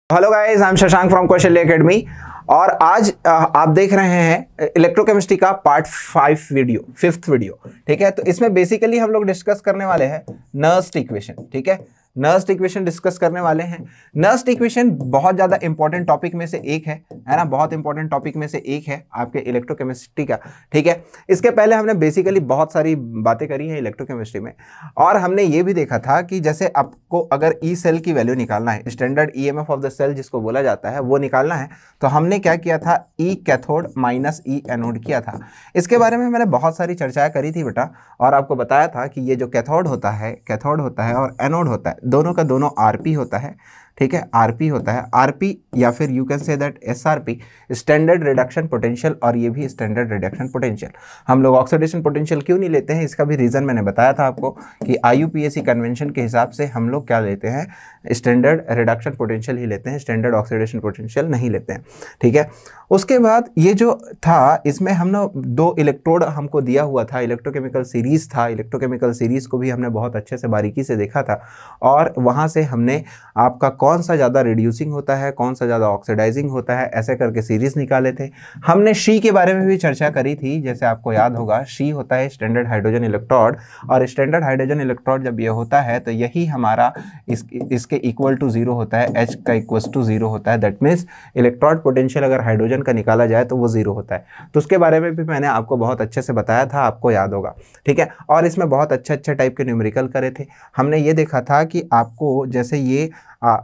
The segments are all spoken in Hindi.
Hello guys, I am Shashank from कौशल्य एकेडमी। और आज आप देख रहे हैं इलेक्ट्रोकेमिस्ट्री का पार्ट 5 वीडियो, 5th वीडियो। ठीक है, तो इसमें बेसिकली हम लोग डिस्कस करने वाले हैं नर्स्ट इक्वेशन। ठीक है, नर्स्ट इक्वेशन डिस्कस करने वाले हैं। नर्स्ट इक्वेशन बहुत ज़्यादा इंपॉर्टेंट टॉपिक में से एक है ना, बहुत इंपॉर्टेंट टॉपिक में से एक है आपके इलेक्ट्रोकेमिस्ट्री का। ठीक है, इसके पहले हमने बेसिकली बहुत सारी बातें करी हैं इलेक्ट्रोकेमिस्ट्री में, और हमने ये भी देखा था कि जैसे आपको अगर ई सेल की वैल्यू निकालना है, standard EMF of the cell जिसको बोला जाता है, वो निकालना है, तो हमने क्या किया था, ई कैथोड माइनस ई एनोड किया था। इसके बारे में मैंने बहुत सारी चर्चाएं करी थी बेटा, और आपको बताया था कि ये जो कैथोड होता है और एनोड होता है, दोनों का दोनों आरपी होता है। ठीक है, आरपी होता है, आरपी या फिर you can say that SRP, standard reduction potential, और ये भी स्टैंडर्ड रिडक्शन पोटेंशियल। हम लोग ऑक्सीडेशन पोटेंशियल क्यों नहीं लेते हैं, इसका भी रीज़न मैंने बताया था आपको कि आईयूपीएसी कन्वेंशन के हिसाब से हम लोग क्या लेते हैं, स्टैंडर्ड रिडक्शन पोटेंशियल ही लेते हैं, स्टैंडर्ड ऑक्सीडेशन पोटेंशियल नहीं लेते हैं। ठीक है, उसके बाद ये जो था, इसमें हमने 2 इलेक्ट्रोड हमको दिया हुआ था, इलेक्ट्रोकेमिकल सीरीज़ था। इलेक्ट्रोकेमिकल सीरीज़ को भी हमने बहुत अच्छे से बारीकी से देखा था, और वहाँ से हमने आपका कौन सा ज़्यादा रिड्यूसिंग होता है, कौन सा ज़्यादा ऑक्सीडाइजिंग होता है, ऐसे करके सीरीज़ निकाले थे। हमने शी के बारे में भी चर्चा करी थी, जैसे आपको याद होगा, शी होता है स्टैंडर्ड हाइड्रोजन इलेक्ट्रोड, और स्टैंडर्ड हाइड्रोजन इलेक्ट्रोड जब ये होता है तो यही हमारा इसके इक्वल टू 0 होता है, H का इक्वल टू 0 होता है। दैट मीन्स इलेक्ट्रोड पोटेंशियल अगर हाइड्रोजन का निकाला जाए तो वो 0 होता है। तो उसके बारे में भी मैंने आपको बहुत अच्छे से बताया था, आपको याद होगा। ठीक है, और इसमें बहुत अच्छे टाइप के न्यूमेरिकल करे थे। हमने ये देखा था कि आपको जैसे ये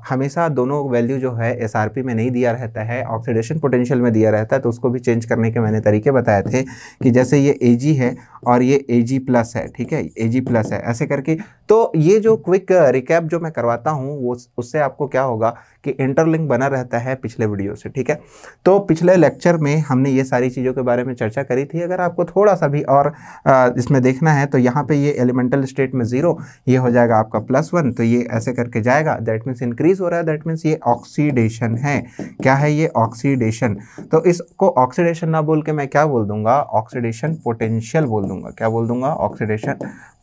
हमेशा दोनों वैल्यू जो है एसआरपी में नहीं दिया रहता है, ऑक्सीडेशन पोटेंशियल में दिया रहता है, तो उसको भी चेंज करने के मैंने तरीके बताए थे कि जैसे ये एजी है और ये एजी प्लस है। ठीक है, एजी प्लस है, ऐसे करके। तो ये जो क्विक रिकैप जो मैं करवाता हूँ, वो उससे आपको क्या होगा कि इंटरलिंक बना रहता है पिछले वीडियो से। ठीक है, तो पिछले लेक्चर में हमने ये सारी चीज़ों के बारे में चर्चा करी थी। अगर आपको थोड़ा सा भी और इसमें देखना है, तो यहाँ पे ये एलिमेंटल स्टेट में 0, ये हो जाएगा आपका +1, तो ये ऐसे करके जाएगा। दैट मीन्स इंक्रीज हो रहा है, दैट मीन्स ये ऑक्सीडेशन है। क्या है ये? ऑक्सीडेशन। तो इसको ऑक्सीडेशन ना बोल के मैं क्या बोल दूंगा, ऑक्सीडेशन पोटेंशियल बोल दूंगा। क्या बोल दूंगा? Oxidation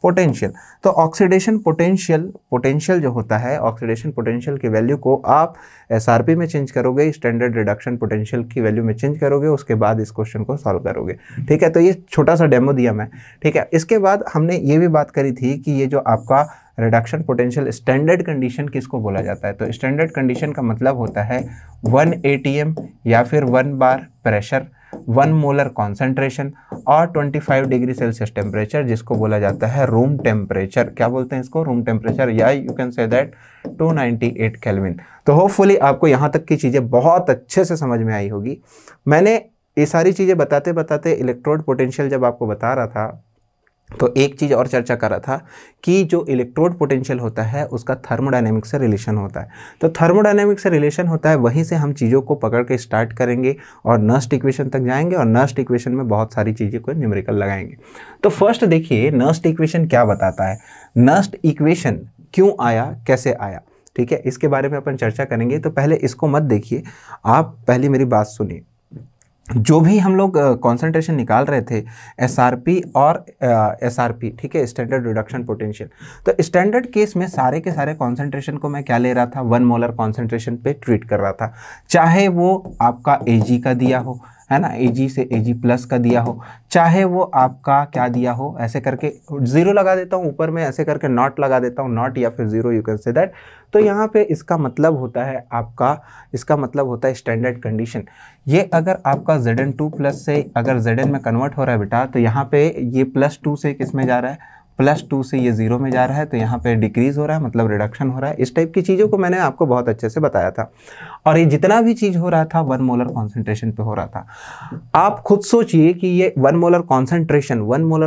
potential. तो ऑक्सीडेशन पोटेंशियल जो होता है, ऑक्सीडेशन पोटेंशियल की वैल्यू को आप एसआरपी में चेंज करोगे, स्टैंडर्ड रिडक्शन पोटेंशियल की वैल्यू में चेंज करोगे, उसके बाद इस क्वेश्चन को सॉल्व करोगे। ठीक है, तो ये छोटा सा डेमो दिया मैं। ठीक है, इसके बाद हमने ये भी बात करी थी कि ये जो आपका रिडक्शन पोटेंशियल स्टैंडर्ड कंडीशन किसको बोला जाता है, तो स्टैंडर्ड कंडीशन का मतलब होता है 1 atm या फिर 1 बार प्रेशर, 1 मोलर कॉन्सेंट्रेशन और 25 डिग्री सेल्सियस टेम्परेचर, जिसको बोला जाता है रूम टेम्परेचर। क्या बोलते हैं इसको? रूम टेम्परेचर, या you can say that 298 kelvin. तो होपफुली आपको यहाँ तक की चीज़ें बहुत अच्छे से समझ में आई होगी। मैंने ये सारी चीज़ें बताते बताते इलेक्ट्रोड पोटेंशियल जब आपको बता रहा था, तो एक चीज़ और चर्चा कर रहा था कि जो इलेक्ट्रोड पोटेंशियल होता है उसका थर्मोडायनेमिक्स से रिलेशन होता है। तो थर्मोडायनेमिक्स से रिलेशन होता है, वहीं से हम चीज़ों को पकड़ के स्टार्ट करेंगे और नर्स्ट इक्वेशन तक जाएंगे, और नर्स्ट इक्वेशन में बहुत सारी चीज़ें को न्यूमेरिकल लगाएंगे। तो फर्स्ट देखिए, नर्स्ट इक्वेशन क्या बताता है, नर्स्ट इक्वेशन क्यों आया, कैसे आया। ठीक है, इसके बारे में अपन चर्चा करेंगे। तो पहले इसको मत देखिए, आप पहले मेरी बात सुनिए। जो भी हम लोग कॉन्सेंट्रेशन निकाल रहे थे, एसआरपी और एसआरपी, ठीक है, स्टैंडर्ड रिडक्शन पोटेंशियल। तो स्टैंडर्ड केस में सारे के सारे कॉन्सेंट्रेशन को मैं क्या ले रहा था, 1 मोलर कॉन्सेंट्रेशन पे ट्रीट कर रहा था। चाहे वो आपका एजी का दिया हो, है ना, एजी से एजी प्लस का दिया हो, चाहे वो आपका क्या दिया हो, ऐसे करके 0 लगा देता हूँ ऊपर में, ऐसे करके नॉट लगा देता हूँ, नॉट या फिर 0, यू कैन से दैट। तो यहाँ पे इसका मतलब होता है आपका, इसका मतलब होता है स्टैंडर्ड कंडीशन। ये अगर आपका Zn2 प्लस से अगर Zn में कन्वर्ट हो रहा है बेटा, तो यहाँ पे ये +2 से किस में जा रहा है, +2 से ये 0 में जा रहा है, तो यहाँ पे डिक्रीज हो रहा है, मतलब रिडक्शन हो रहा है। इस टाइप की चीज़ों को मैंने आपको बहुत अच्छे से बताया था। और ये जितना भी चीज़ हो रहा था 1 मोलर कॉन्सेंट्रेशन पे हो रहा था। आप खुद सोचिए कि ये 1 मोलर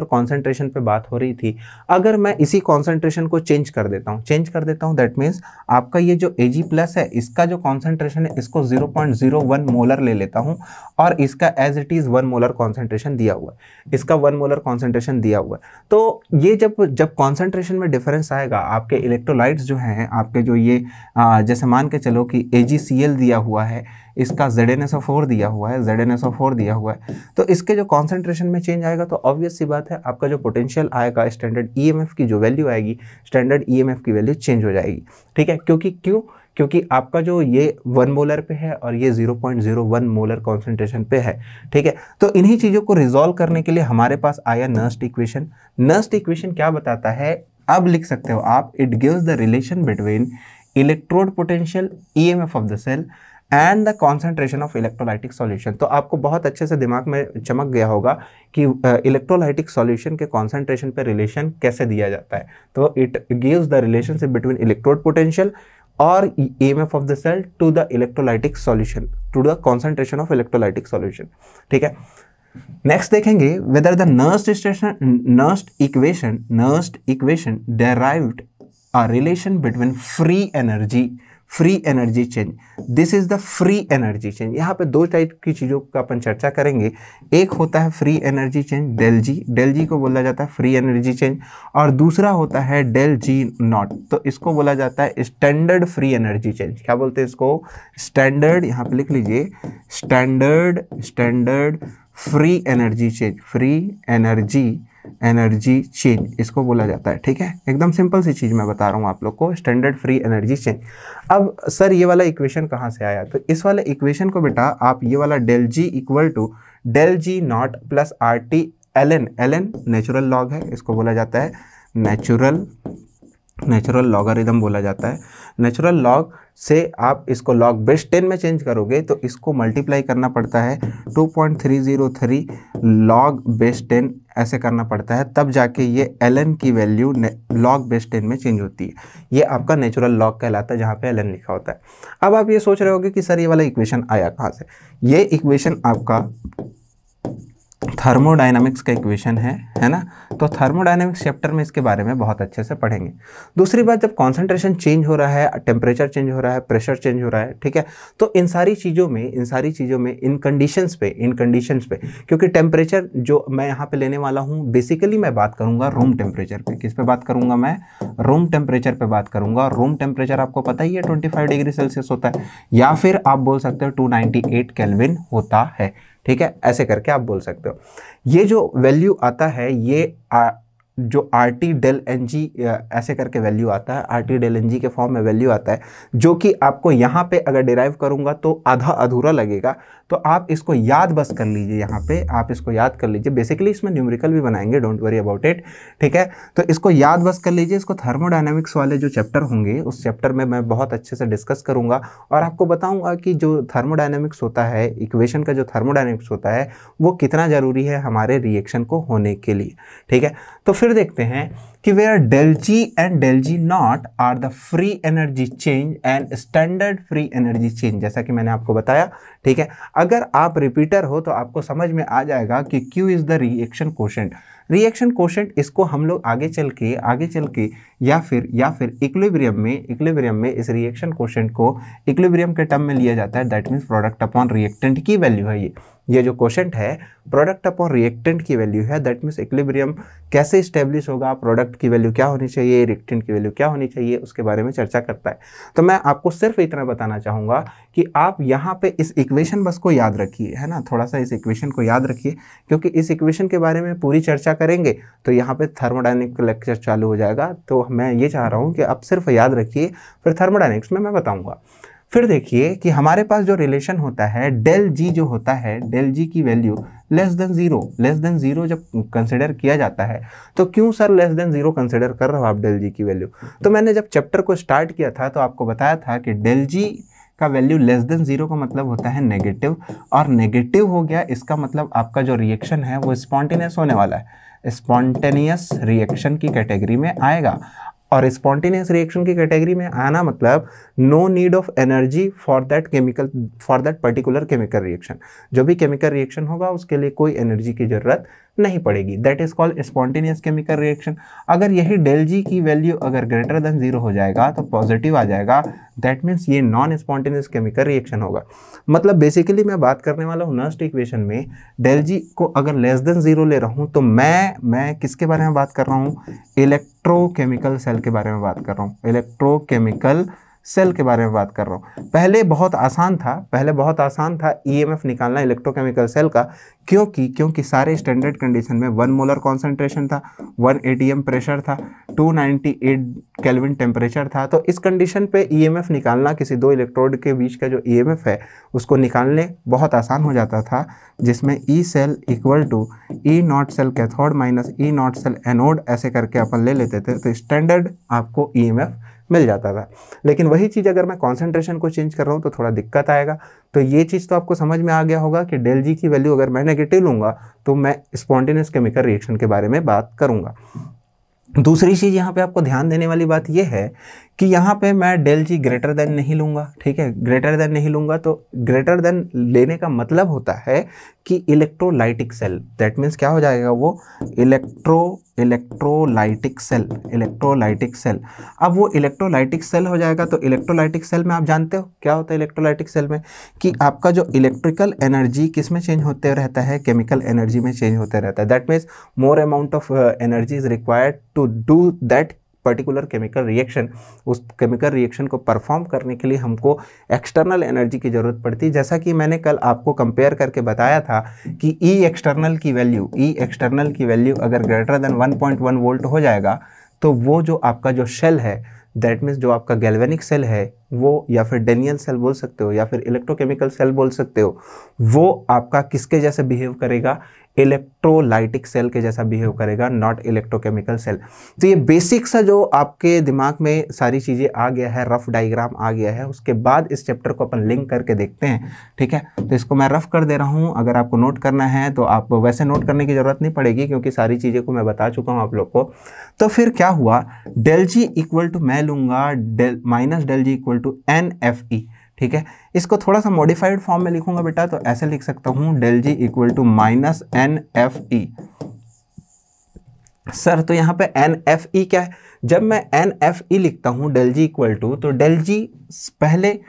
कॉन्सेंट्रेशन पे बात हो रही थी। अगर मैं इसी कॉन्सेंट्रेशन को चेंज कर देता हूँ, दैट मीन्स आपका ये जो Ag प्लस है, इसका जो कॉन्सेंट्रेशन है, इसको 0.01 मोलर ले लेता हूँ, और इसका as it is 1 molar concentration दिया हुआ है, इसका 1 मोलर कॉन्सेंट्रेशन दिया हुआ है। तो ये जब कॉन्सेंट्रेशन में डिफरेंस आएगा, आपके इलेक्ट्रोलाइट्स जो हैं, आपके जो ये जैसे मान के चलो कि AgCl दिया हुआ है, इसका ZnSO4 दिया हुआ है, तो इसके जो कॉन्सेंट्रेशन में चेंज आएगा, तो ऑब्वियस सी बात है आपका जो पोटेंशियल आएगा, स्टैंडर्ड ईएमएफ की जो वैल्यू आएगी, स्टैंडर्ड ईएमएफ की वैल्यू चेंज हो जाएगी। ठीक है, क्यों? क्योंकि आपका जो ये 1 मोलर पे है और ये 0.01 मोलर कॉन्सेंट्रेशन पे है, ठीक है। तो इन्हीं चीज़ों को रिजॉल्व करने के लिए हमारे पास आया नर्स्ट इक्वेशन। नर्स्ट इक्वेशन क्या बताता है, अब लिख सकते हो आप, it gives the relation between electrode potential, EMF of the cell and the concentration of electrolytic solution. तो आपको बहुत अच्छे से दिमाग में चमक गया होगा कि इलेक्ट्रोलाइटिक सॉल्यूशन के कॉन्सेंट्रेशन पे रिलेशन कैसे दिया जाता है। तो it gives the relationship between electrode potential और EMF of the cell to the electrolytic solution, to the concentration of electrolytic solution, ठीक है। नेक्स्ट देखेंगे whether the Nernst equation derived a relation between free energy change. This is the free energy change. यहाँ पे दो टाइप की चीज़ों का अपन चर्चा करेंगे। एक होता है फ्री एनर्जी चेंज डेल जी को बोला जाता है फ्री एनर्जी चेंज, और दूसरा होता है डेल जी नॉट, तो इसको बोला जाता है स्टैंडर्ड फ्री एनर्जी चेंज। क्या बोलते हैं इसको? स्टैंडर्ड, यहाँ पे लिख लीजिए, स्टैंडर्ड फ्री एनर्जी चेंज इसको बोला जाता है, ठीक है। एकदम सिंपल सी चीज़ मैं बता रहा हूँ आप लोग को, स्टैंडर्ड फ्री एनर्जी चेंज। अब सर ये वाला इक्वेशन कहाँ से आया? तो इस वाले इक्वेशन को बेटा आप ये वाला del G equal to del G naught plus R T L N natural log है, इसको बोला जाता है नेचुरल लॉगरिथम बोला जाता है। नेचुरल लॉग से आप इसको लॉग बेस 10 में चेंज करोगे तो इसको मल्टीप्लाई करना पड़ता है 2.303 लॉग बेस 10 ऐसे करना पड़ता है, तब जाके ये ln की वैल्यू लॉग बेस 10 में चेंज होती है। ये आपका नेचुरल लॉग कहलाता है जहाँ पे ln लिखा होता है। अब आप ये सोच रहे होगे कि सर ये वाला इक्वेशन आया कहाँ से? ये इक्वेशन आपका थर्मोडायनामिक्स का इक्वेशन है ना। तो थर्मोडायनामिक्स चैप्टर में इसके बारे में बहुत अच्छे से पढ़ेंगे। दूसरी बात, जब कॉन्सेंट्रेशन चेंज हो रहा है, टेम्परेचर चेंज हो रहा है, प्रेशर चेंज हो रहा है, ठीक है, तो इन सारी चीज़ों में इन कंडीशंस पे क्योंकि टेम्परेचर जो मैं यहाँ पे लेने वाला हूँ, बेसिकली मैं बात करूँगा रूम टेम्परेचर पे। किस पे बात करूँगा मैं? रूम टेम्परेचर पे बात करूँगा। रूम टेम्परेचर आपको पता ही है 25 डिग्री सेल्सियस होता है, या फिर आप बोल सकते हो 298 केल्विन होता है, ठीक है, ऐसे करके आप बोल सकते हो। ये जो वैल्यू आता है, ये जो R T del N G ऐसे करके वैल्यू आता है, R T del N G के फॉर्म में वैल्यू आता है, जो कि आपको यहाँ पे अगर डिराइव करूँगा तो आधा अधूरा लगेगा। तो आप इसको याद बस कर लीजिए, यहाँ पे आप इसको याद कर लीजिए। बेसिकली इसमें न्यूमेरिकल भी बनाएंगे, डोंट वरी अबाउट इट, ठीक है। तो इसको याद बस कर लीजिए। इसको थर्मोडायनामिक्स वाले जो चैप्टर होंगे उस चैप्टर में मैं बहुत अच्छे से डिस्कस करूँगा और आपको बताऊँगा कि जो थर्मोडायनामिक्स होता है, इक्वेशन का जो थर्मोडायनामिक्स होता है, वो कितना ज़रूरी है हमारे रिएक्शन को होने के लिए, ठीक है। तो फिर देखते हैं कि where del G and del G naught are the free energy change and standard free energy change, जैसा कि मैंने आपको बताया, ठीक है। अगर आप रिपीटर हो तो आपको समझ में आ जाएगा कि Q is the reaction quotient. Reaction quotient इसको हम लोग आगे चल के या फिर इक्विलिब्रियम में इस रिएक्शन कोशेंट को इक्विलिब्रियम के टर्म में लिया जाता है। That means product upon reactant की वैल्यू है ये जो कोशेंट है, प्रोडक्ट अपॉन रिएक्टेंट की वैल्यू है। दैट मीन्स इक्विलिब्रियम कैसे स्टेब्लिश होगा, प्रोडक्ट की वैल्यू क्या होनी चाहिए, रिएक्टेंट की वैल्यू क्या होनी चाहिए, उसके बारे में चर्चा करता है। तो मैं आपको सिर्फ इतना बताना चाहूँगा कि आप यहाँ पे इस इक्वेशन बस को याद रखिए, है ना, थोड़ा सा इस इक्वेशन को याद रखिए, क्योंकि इस इक्वेशन के बारे में पूरी चर्चा करेंगे तो यहाँ पे थर्मोडायनेमिक्स का लेक्चर चालू हो जाएगा। तो मैं ये चाह रहा हूँ कि आप सिर्फ याद रखिए, फिर थर्मोडायनेमिक्स में मैं बताऊँगा। फिर देखिए कि हमारे पास जो रिलेशन होता है, डेल जी जो होता है, डेल जी की वैल्यू लेस देन जीरो जब कंसिडर किया जाता है, तो क्यों sir less than zero consider कर रहे हो आप डेल जी की वैल्यू? तो मैंने जब चैप्टर को स्टार्ट किया था तो आपको बताया था कि डेल जी का वैल्यू लेस देन जीरो का मतलब होता है नेगेटिव, और नेगेटिव हो गया इसका मतलब आपका जो रिएक्शन है वो स्पॉन्टेनियस होने वाला है, स्पॉन्टेनियस रिएक्शन की कैटेगरी में आएगा। और स्पॉन्टेनियस रिएक्शन की कैटेगरी में आना मतलब no need of energy for that particular chemical reaction. जो भी केमिकल रिएक्शन होगा उसके लिए कोई एनर्जी की जरूरत नहीं पड़ेगी। That is called spontaneous chemical reaction. अगर यही डेल जी की वैल्यू अगर ग्रेटर देन जीरो हो जाएगा तो पॉजिटिव आ जाएगा, दैट मीन्स ये नॉन स्पॉन्टेनियस केमिकल रिएक्शन होगा। मतलब बेसिकली मैं बात करने वाला हूँ नर्स्ट इक्वेशन में डेल जी को अगर लेस देन जीरो ले रहा हूँ तो मैं किसके बारे में बात कर रहा हूँ? इलेक्ट्रोकेमिकल सेल के बारे में बात कर रहा हूँ, इलेक्ट्रोकेमिकल सेल के बारे में बात कर रहा हूँ। पहले बहुत आसान था ईएमएफ निकालना इलेक्ट्रोकेमिकल सेल का, क्योंकि सारे स्टैंडर्ड कंडीशन में 1 मोलर कॉन्सेंट्रेशन था, 1 एटीएम प्रेशर था, 298 केल्विन टेम्परेचर था। तो इस कंडीशन पे ईएमएफ निकालना, किसी दो इलेक्ट्रोड के बीच का जो ईएमएफ है उसको निकालने बहुत आसान हो जाता था, जिसमें E cell equal to E naught cell cathode minus E naught cell anode ऐसे करके अपन ले लेते थे, तो स्टैंडर्ड आपको ईएमएफ मिल जाता था। लेकिन वही चीज़ अगर मैं कॉन्सेंट्रेशन को चेंज कर रहा हूँ तो थोड़ा दिक्कत आएगा। तो ये चीज़ तो आपको समझ में आ गया होगा कि डेल जी की वैल्यू अगर मैं नेगेटिव लूँगा तो मैं स्पॉन्टेनियस केमिकल रिएक्शन के बारे में बात करूँगा। दूसरी चीज़ यहाँ पे आपको ध्यान देने वाली बात यह है कि यहाँ पे मैं डेल जी ग्रेटर देन नहीं लूँगा, ठीक है, ग्रेटर देन नहीं लूँगा। तो ग्रेटर देन लेने का मतलब होता है कि इलेक्ट्रोलाइटिक सेल, दैट मीन्स क्या हो जाएगा वो इलेक्ट्रोलाइटिक सेल। अब वो इलेक्ट्रोलाइटिक सेल हो जाएगा। तो इलेक्ट्रोलाइटिक सेल में आप जानते हो क्या होता है इलेक्ट्रोलाइटिक सेल में, कि आपका जो इलेक्ट्रिकल एनर्जी किस में चेंज होते रहता है, केमिकल एनर्जी में चेंज होते रहता है। That means more amount of energy is required to do that particular chemical reaction. उस केमिकल रिएक्शन को परफॉर्म करने के लिए हमको एक्सटर्नल एनर्जी की ज़रूरत पड़ती है। जैसा कि मैंने कल आपको कंपेयर करके बताया था कि ई एक्सटर्नल की वैल्यू अगर ग्रेटर देन 1.1 वोल्ट हो जाएगा तो वो जो आपका जो शेल है, दैट मीन्स जो आपका गैल्वेनिक सेल है वो, या फिर डेनियल सेल बोल सकते हो या फिर इलेक्ट्रोकेमिकल सेल बोल सकते हो, वो आपका किसके जैसे बिहेव करेगा, इलेक्ट्रोलाइटिक सेल के जैसा बिहेव करेगा, नॉट इलेक्ट्रोकेमिकल सेल। तो ये बेसिक सा जो आपके दिमाग में सारी चीज़ें आ गया है, रफ डायग्राम आ गया है, उसके बाद इस चैप्टर को अपन लिंक करके देखते हैं, ठीक है। तो इसको मैं रफ कर दे रहा हूँ, अगर आपको नोट करना है तो आप वैसे नोट करने की ज़रूरत नहीं पड़ेगी क्योंकि सारी चीज़ें को मैं बता चुका हूँ आप लोग को। तो फिर क्या हुआ, डेल जी इक्वल टू मैं लूँगा minus del G equal to N F E, ठीक है। इसको थोड़ा सा मॉडिफाइड फॉर्म में लिखूंगा बेटा, तो ऐसे लिख सकता हूं del G equal to minus N F E. Sir तो यहाँ पे एन एफ ई क्या है, जब मैं एन एफ ई लिखता हूं डेल जी इक्वल टू, तो डेल जी पहले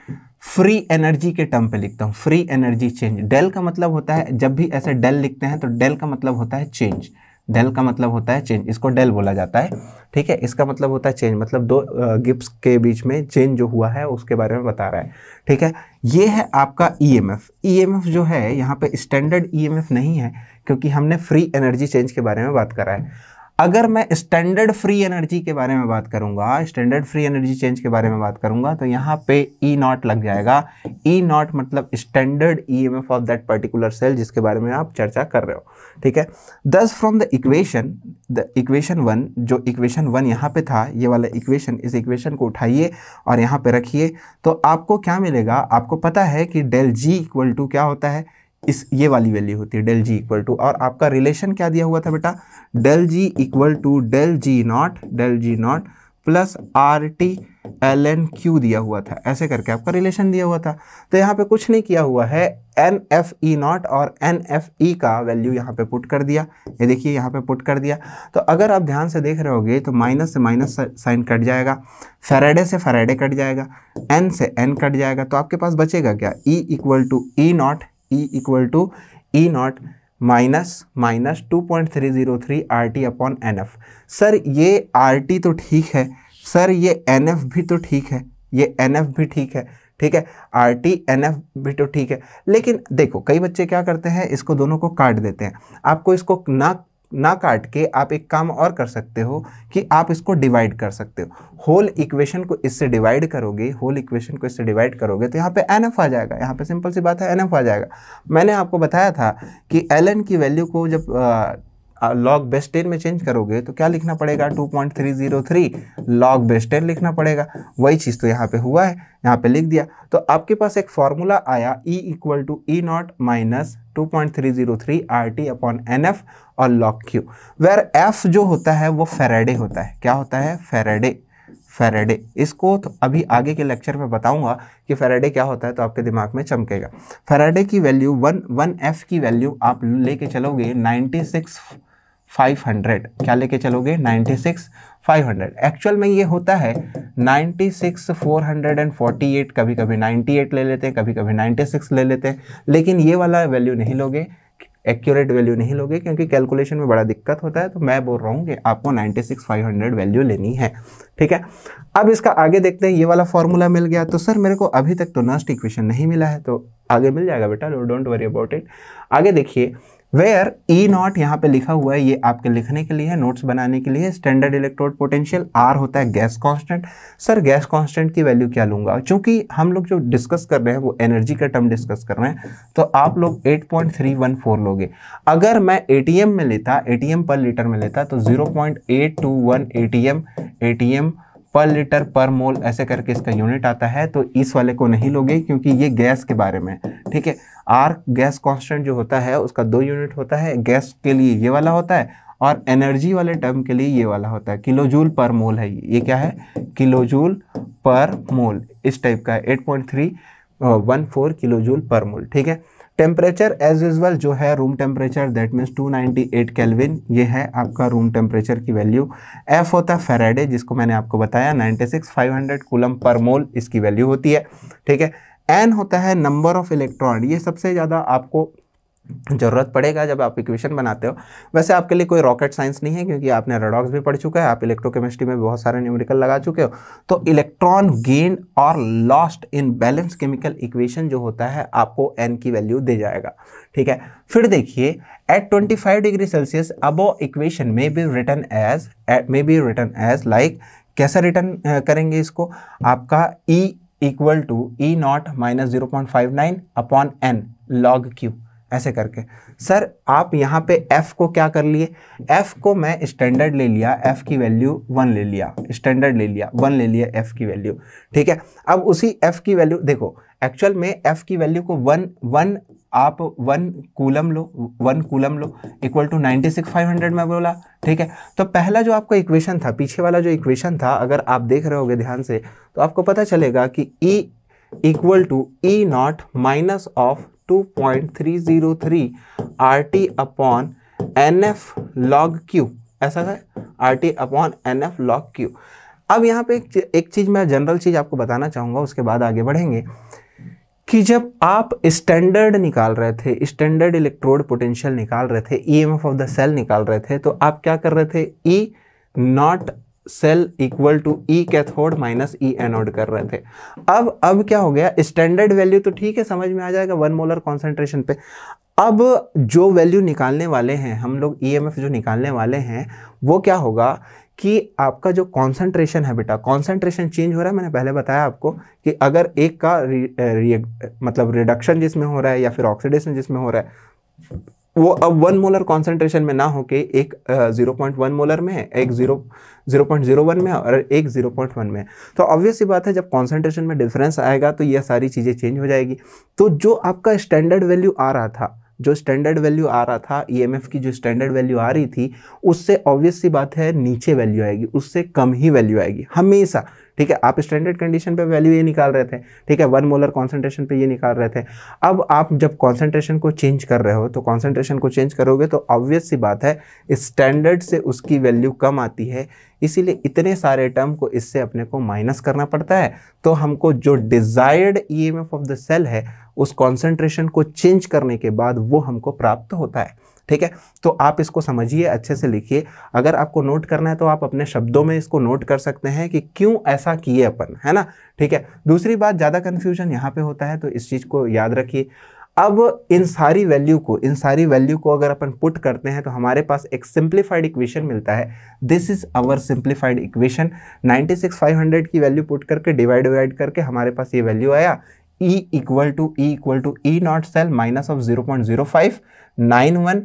फ्री एनर्जी के टर्म पे लिखता हूं, फ्री एनर्जी चेंज। डेल का मतलब होता है, जब भी ऐसे डेल लिखते हैं तो डेल का मतलब होता है चेंज, डेल का मतलब होता है चेंज, इसको डेल बोला जाता है, ठीक है। इसका मतलब होता है चेंज, मतलब दो गिब्स के बीच में चेंज जो हुआ है उसके बारे में बता रहा है, ठीक है। ये है आपका ईएमएफ। ईएमएफ जो है यहाँ पे स्टैंडर्ड ईएमएफ नहीं है क्योंकि हमने फ्री एनर्जी चेंज के बारे में बात करा है। अगर मैं स्टैंडर्ड फ्री एनर्जी के बारे में बात करूंगा, स्टैंडर्ड फ्री एनर्जी चेंज के बारे में बात करूंगा, तो यहाँ पे ई नॉट लग जाएगा। ई नॉट मतलब standard EMF of that particular cell जिसके बारे में आप चर्चा कर रहे हो, ठीक है। दस फ्रॉम द इक्वेशन 1, जो इक्वेशन 1 यहाँ पे था, ये वाला इक्वेशन, इस इक्वेशन को उठाइए और यहाँ पे रखिए, तो आपको क्या मिलेगा, आपको पता है कि डेल जी इक्वल टू क्या होता है, ये वाली वैल्यू होती है डेल जी इक्वल टू, और आपका रिलेशन क्या दिया हुआ था बेटा, del G equal to del G naught plus R T L N Q दिया हुआ था, ऐसे करके आपका रिलेशन दिया हुआ था। तो यहाँ पे कुछ नहीं किया हुआ है, एन एफ ई नॉट और एन एफ ई का वैल्यू यहाँ पे पुट कर दिया, ये देखिए यहाँ पे पुट कर दिया। तो अगर आप ध्यान से देख रहे होगे तो माइनस से माइनस साइन कट जाएगा, फैराडे से फैराडे कट जाएगा, एन से एन कट जाएगा, तो आपके पास बचेगा क्या, E equal to E naught minus 2.303 R T upon N F. Sir ये आर टी तो ठीक है, सर ये एन एफ भी तो ठीक है, ये एन एफ भी ठीक है, ठीक है, आर टी एन एफ भी तो ठीक है। लेकिन देखो कई बच्चे क्या करते हैं, इसको दोनों को काट देते हैं। आपको इसको ना काट के आप एक काम और कर सकते हो कि आप इसको डिवाइड कर सकते हो। होल इक्वेशन को इससे डिवाइड करोगे, तो यहाँ पे एन एफ आ जाएगा, यहाँ पे सिंपल सी बात है, एन एफ आ जाएगा। मैंने आपको बताया था कि एल एन की वैल्यू को जब लॉग बेस 10 में चेंज करोगे तो क्या लिखना पड़ेगा, 2.303 लॉग बेस 10 लिखना पड़ेगा। वही चीज़ तो यहाँ पे हुआ है, यहाँ पे लिख दिया। तो आपके पास एक फॉर्मूला आया, E equal to E naught minus 2.303 R T upon N F और लॉग क्यू, वेर एफ जो होता है वो फैराडे होता है। क्या होता है, फैराडे। इसको तो अभी आगे के लेक्चर में बताऊंगा कि फैराडे क्या होता है, तो आपके दिमाग में चमकेगा। फैराडे की वैल्यू 1F की वैल्यू आप लेके चलोगे 96,500, क्या लेके चलोगे 96,500। एक्चुअल में ये होता है 96,448, कभी कभी 98 ले लेते हैं, कभी कभी 96 ले लेते हैं, लेकिन ये वाला वैल्यू नहीं लोगे। एक्यूरेट वैल्यू नहीं लोगे क्योंकि कैलकुलेशन में बड़ा दिक्कत होता है। तो मैं बोल रहा हूँ कि आपको 96,500 वैल्यू लेनी है, ठीक है। अब इसका आगे देखते हैं, ये वाला फॉर्मूला मिल गया। तो सर मेरे को अभी तक तो नस्ट इक्वेशन नहीं मिला है, तो आगे मिल जाएगा बेटा, डोंट वरी अबाउट इट। आगे देखिए, वेयर ई नॉट यहाँ पे लिखा हुआ है, ये आपके लिखने के लिए है, नोट्स बनाने के लिए। स्टैंडर्ड इलेक्ट्रोड पोटेंशियल, आर होता है gas constant. Sir gas constant की वैल्यू क्या लूंगा, चूंकि हम लोग जो डिस्कस कर रहे हैं वो एनर्जी का टर्म डिस्कस कर रहे हैं, तो आप लोग 8.314 लोगे। अगर मैं एटीएम में लेता, एटीएम पर लीटर में लेता, तो 0.821 एटीएम पर लीटर पर मोल ऐसे करके इसका यूनिट आता है। तो इस वाले को नहीं लोगे क्योंकि ये गैस के बारे में, ठीक है। आर गैस कांस्टेंट जो होता है उसका 2 यूनिट होता है, गैस के लिए ये वाला होता है और एनर्जी वाले टर्म के लिए ये वाला होता है, किलोजूल पर मोल है। ये क्या है, किलोजूल पर मोल, इस टाइप का है, 8.314 किलोजूल पर मोल, ठीक है। टेम्परेचर एज यूजुअल जो है room temperature, that means 298 kelvin, ये है आपका रूम टेम्परेचर की वैल्यू। एफ होता है फैराडे, जिसको मैंने आपको बताया 96,500 कूलम पर मोल इसकी वैल्यू होती है, ठीक है। एन होता है नंबर ऑफ इलेक्ट्रॉन, ये सबसे ज़्यादा आपको ज़रूरत पड़ेगा जब आप इक्वेशन बनाते हो। वैसे आपके लिए कोई रॉकेट साइंस नहीं है क्योंकि आपने रेडॉक्स भी पढ़ चुका है, आप इलेक्ट्रोकेमिस्ट्री में बहुत सारे न्यूमेरिकल लगा चुके हो। तो इलेक्ट्रॉन गेन और lost in balance chemical equation जो होता है आपको एन की वैल्यू दे जाएगा, ठीक है। फिर देखिए, at 25 degree Celsius above equation में बी रिटन एज लाइक, कैसा रिटर्न करेंगे इसको, आपका E equal to E naught minus 0.59 upon N log Q, ऐसे करके। सर आप यहाँ पे F को क्या कर लिए, F को मैं स्टैंडर्ड ले लिया, F की वैल्यू 1 ले लिया, स्टैंडर्ड ले लिया 1 ले लिया F की वैल्यू, ठीक है। अब उसी F की वैल्यू देखो, एक्चुअल में F की वैल्यू को 1 आप 1 कूलम लो इक्वल टू 96,500 में बोला, ठीक है। तो पहला जो आपका इक्वेशन था, पीछे वाला जो इक्वेशन था, अगर आप देख रहे होगे ध्यान से तो आपको पता चलेगा कि E equal to E naught minus of 2.303 RT upon NF log Q, ऐसा है, RT upon NF log Q। अब यहाँ पे एक चीज़ मैं जनरल चीज़ आपको बताना चाहूँगा, उसके बाद आगे बढ़ेंगे, कि जब आप स्टैंडर्ड निकाल रहे थे, स्टैंडर्ड इलेक्ट्रोड पोटेंशियल निकाल रहे थे, EMF ऑफ द सेल निकाल रहे थे, तो आप क्या कर रहे थे, E naught cell equal to E cathode minus E anode कर रहे थे। अब क्या हो गया, स्टैंडर्ड वैल्यू तो ठीक है, समझ में आ जाएगा 1 मोलर कॉन्सेंट्रेशन पे। अब जो वैल्यू निकालने वाले हैं हम लोग, EMF जो निकालने वाले हैं, वो क्या होगा कि आपका जो कॉन्सेंट्रेशन है बेटा, कॉन्सेंट्रेशन चेंज हो रहा है। मैंने पहले बताया आपको कि अगर एक का मतलब रिडक्शन जिसमें हो रहा है या फिर ऑक्सीडेशन जिसमें हो रहा है, वो अब 1 मोलर कॉन्सेंट्रेशन में ना होके एक 0.1 मोलर में है, एक 0.01 में और एक 0.1 में है। तो ऑब्वियस सी बात है, जब कॉन्सेंट्रेशन में डिफरेंस आएगा तो ये सारी चीज़ें चेंज हो जाएगी। तो जो आपका स्टैंडर्ड वैल्यू आ रहा था, EMF की जो स्टैंडर्ड वैल्यू आ रही थी, उससे ऑब्वियस सी बात है नीचे वैल्यू आएगी, उससे कम ही वैल्यू आएगी हमेशा, ठीक है। आप स्टैंडर्ड कंडीशन पे वैल्यू ये निकाल रहे थे, ठीक है, 1 मोलर कॉन्सेंट्रेशन पे ये निकाल रहे थे। अब आप जब कॉन्सेंट्रेशन को चेंज कर रहे हो, तो कॉन्सेंट्रेशन को चेंज करोगे तो ऑब्वियस सी बात है स्टैंडर्ड से उसकी वैल्यू कम आती है, इसीलिए इतने सारे टर्म को इससे अपने को माइनस करना पड़ता है। तो हमको जो desired EMF of the cell है, उस कॉन्सेंट्रेशन को चेंज करने के बाद वो हमको प्राप्त होता है, ठीक है। तो आप इसको समझिए, अच्छे से लिखिए। अगर आपको नोट करना है तो आप अपने शब्दों में इसको नोट कर सकते हैं कि क्यों ऐसा किए अपन, है ना, ठीक है। दूसरी बात, ज़्यादा कन्फ्यूजन यहाँ पे होता है, तो इस चीज़ को याद रखिए। अब इन सारी वैल्यू को अगर अपन पुट करते हैं तो हमारे पास एक सिंप्लीफाइड इक्वेशन मिलता है। This is our simplified equation. 96,500 की वैल्यू पुट करके डिवाइड करके हमारे पास ये वैल्यू आया, E equal to E naught cell minus of 0.0591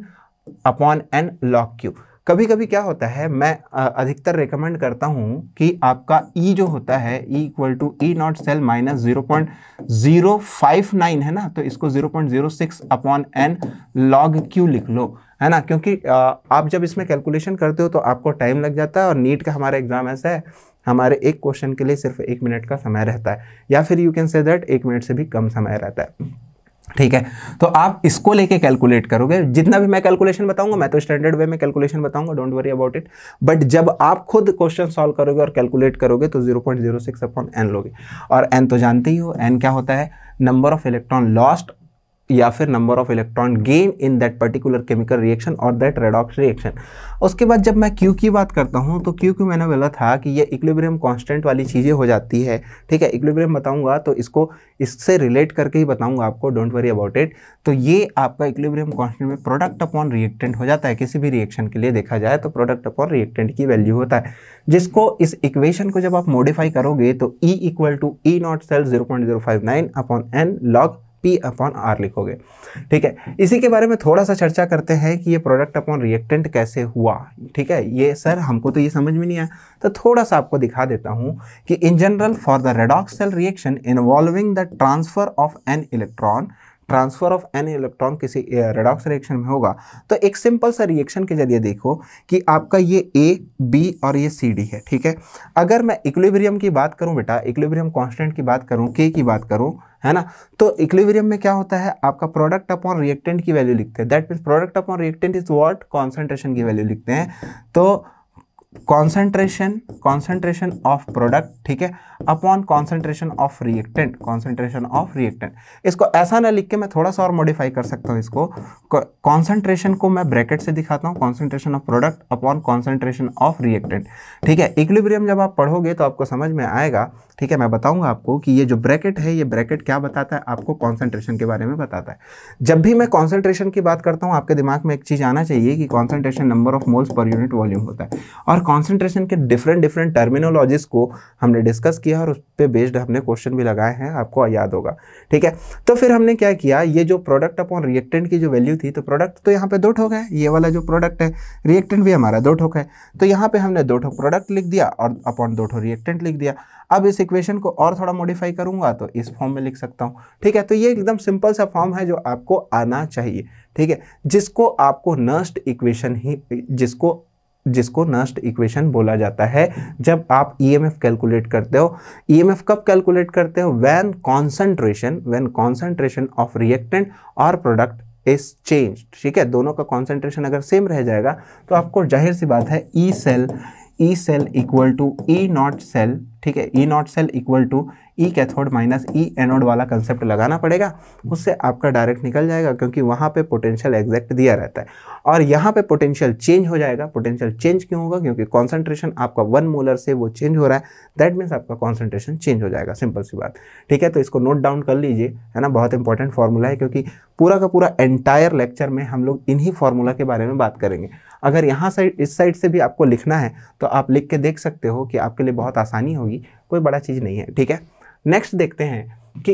upon N log Q। कभी कभी क्या होता है, मैं अधिकतर रिकमेंड करता हूँ कि आपका E जो होता है, E equal to E naught cell minus 0.059 है ना, तो इसको 0.06 अपॉन N log Q लिख लो, है ना, क्योंकि आप जब इसमें कैलकुलेशन करते हो तो आपको टाइम लग जाता है। और नीट का हमारा एग्जाम ऐसा है, हमारे एक क्वेश्चन के लिए सिर्फ 1 मिनट का समय रहता है, या फिर you can say that 1 minute से भी कम समय रहता है, ठीक है। तो आप इसको लेके कैलकुलेट करोगे। जितना भी मैं कैलकुलेशन बताऊंगा, मैं तो स्टैंडर्ड वे में कैलकुलेशन बताऊंगा, don't worry about it. But जब आप खुद क्वेश्चन सॉल्व करोगे और कैलकुलेट करोगे तो 0.06 अपॉन N लोगे। और N तो जानते ही हो, N क्या होता है, नंबर ऑफ इलेक्ट्रॉन लॉस्ट या फिर number of electron gain in that particular chemical reaction और दैट रेडॉक्स रिएक्शन। उसके बाद जब मैं क्यू की बात करता हूँ तो क्यू मैंने बोला था कि ये इक्विलिब्रियम कांस्टेंट वाली चीज़ें हो जाती है, ठीक है। इक्विलिब्रियम बताऊंगा तो इसको इससे रिलेट करके ही बताऊंगा आपको, डोंट वरी अबाउट इट। तो ये आपका इक्विलिब्रियम कांस्टेंट में प्रोडक्ट अपॉन रिएक्टेंट हो जाता है। किसी भी रिएक्शन के लिए देखा जाए तो प्रोडक्ट अपॉन रिएक्टेंट की वैल्यू होता है, जिसको इस इक्वेशन को जब आप मॉडिफाई करोगे तो E equal to E naught cell 0.059 upon N log P upon R लिखोगे, ठीक है। इसी के बारे में थोड़ा सा चर्चा करते हैं कि ये प्रोडक्ट अपॉन रिएक्टेंट कैसे हुआ, ठीक है। ये सर हमको तो ये समझ में नहीं आया, तो थोड़ा सा आपको दिखा देता हूँ कि in general for the redox cell reaction involving the transfer of N electron किसी रेडॉक्स रिएक्शन में होगा तो एक सिंपल सा रिएक्शन के जरिए देखो कि आपका ये A, B और ये CD है, ठीक है। अगर मैं इक्विलिब्रियम की बात करूं बेटा, इक्विलिब्रियम कांस्टेंट की बात करूं, K की बात करूं, है ना, तो इक्विलिब्रियम में क्या होता है, आपका प्रोडक्ट अपॉन रिएक्टेंट की वैल्यू लिखते हैं। That means product upon reactant is what, concentration की वैल्यू लिखते हैं। तो कॉन्सेंट्रेशन ऑफ प्रोडक्ट, ठीक है, अपॉन कॉन्सेंट्रेशन ऑफ रिएक्टेंट। इसको ऐसा ना लिख के मैं थोड़ा सा और मॉडिफाई कर सकता हूँ। इसको कॉन्सेंट्रेशन को मैं ब्रैकेट से दिखाता हूँ, concentration of product upon concentration of reactant, ठीक है। इक्विलिब्रियम जब आप पढ़ोगे तो आपको समझ में आएगा, ठीक है। मैं बताऊंगा आपको कि ये जो ब्रैकेट है, ये ब्रैकेट क्या बताता है, आपको कॉन्सेंट्रेशन के बारे में बताता है। जब भी मैं कॉन्सेंट्रेशन की बात करता हूँ, आपके दिमाग में एक चीज़ आना चाहिए कि concentration number of moles per unit volume होता है, और कॉन्सेंट्रेशन के डिफरेंट टर्मिनोलॉजीज को हमने डिस्कस किया और उस पर बेस्ड हमने क्वेश्चन भी लगाए हैं, आपको याद होगा, ठीक है। तो फिर हमने क्या किया, ये जो प्रोडक्ट अपॉन रिएक्टेंट की जो वैल्यू थी, तो प्रोडक्ट तो यहाँ पे 2 ठोक है, ये वाला जो प्रोडक्ट है, रिएक्टेंट भी हमारा 2 ठोक है, तो यहाँ पे हमने 2 ठोक प्रोडक्ट लिख दिया और अपॉन 2 ठोक रिएक्टेंट लिख दिया। अब इस इक्वेशन को और थोड़ा मॉडिफाई करूंगा तो इस फॉर्म में लिख सकता हूँ, ठीक है। तो ये एकदम सिंपल सा फॉर्म है जो आपको आना चाहिए, ठीक है, जिसको आपको नर्स्ट इक्वेशन ही जिसको नर्स्ट इक्वेशन बोला जाता है जब आप ईएमएफ कैलकुलेट करते हो। ईएमएफ कब कैलकुलेट करते हो, व्हेन कॉन्सेंट्रेशन ऑफ रिएक्टेंट और प्रोडक्ट इज चेंज, ठीक है। दोनों का कॉन्सेंट्रेशन अगर सेम रह जाएगा तो आपको जाहिर सी बात है E cell equal to E naught cell, ठीक है, E naught cell equal to E cathode minus E anode वाला कंसेप्ट लगाना पड़ेगा। उससे आपका डायरेक्ट निकल जाएगा, क्योंकि वहाँ पे पोटेंशियल एग्जैक्ट दिया रहता है और यहाँ पे पोटेंशियल चेंज हो जाएगा। पोटेंशियल चेंज क्यों होगा, क्योंकि कॉन्सेंट्रेशन आपका 1 मोलर से वो चेंज हो रहा है, दैट मीन्स आपका कॉन्सेंट्रेशन चेंज हो जाएगा, सिंपल सी बात, ठीक है। तो इसको नोट डाउन कर लीजिए, है ना, बहुत इंपॉर्टेंट फॉर्मूला है, क्योंकि पूरा का पूरा एंटायर लेक्चर में हम लोग इन्हीं फार्मूला के बारे में बात करेंगे। अगर यहाँ साइड इस साइड से भी आपको लिखना है तो आप लिख के देख सकते हो कि आपके लिए बहुत आसानी होगी, कोई बड़ा चीज़ नहीं है, ठीक है। नेक्स्ट देखते हैं कि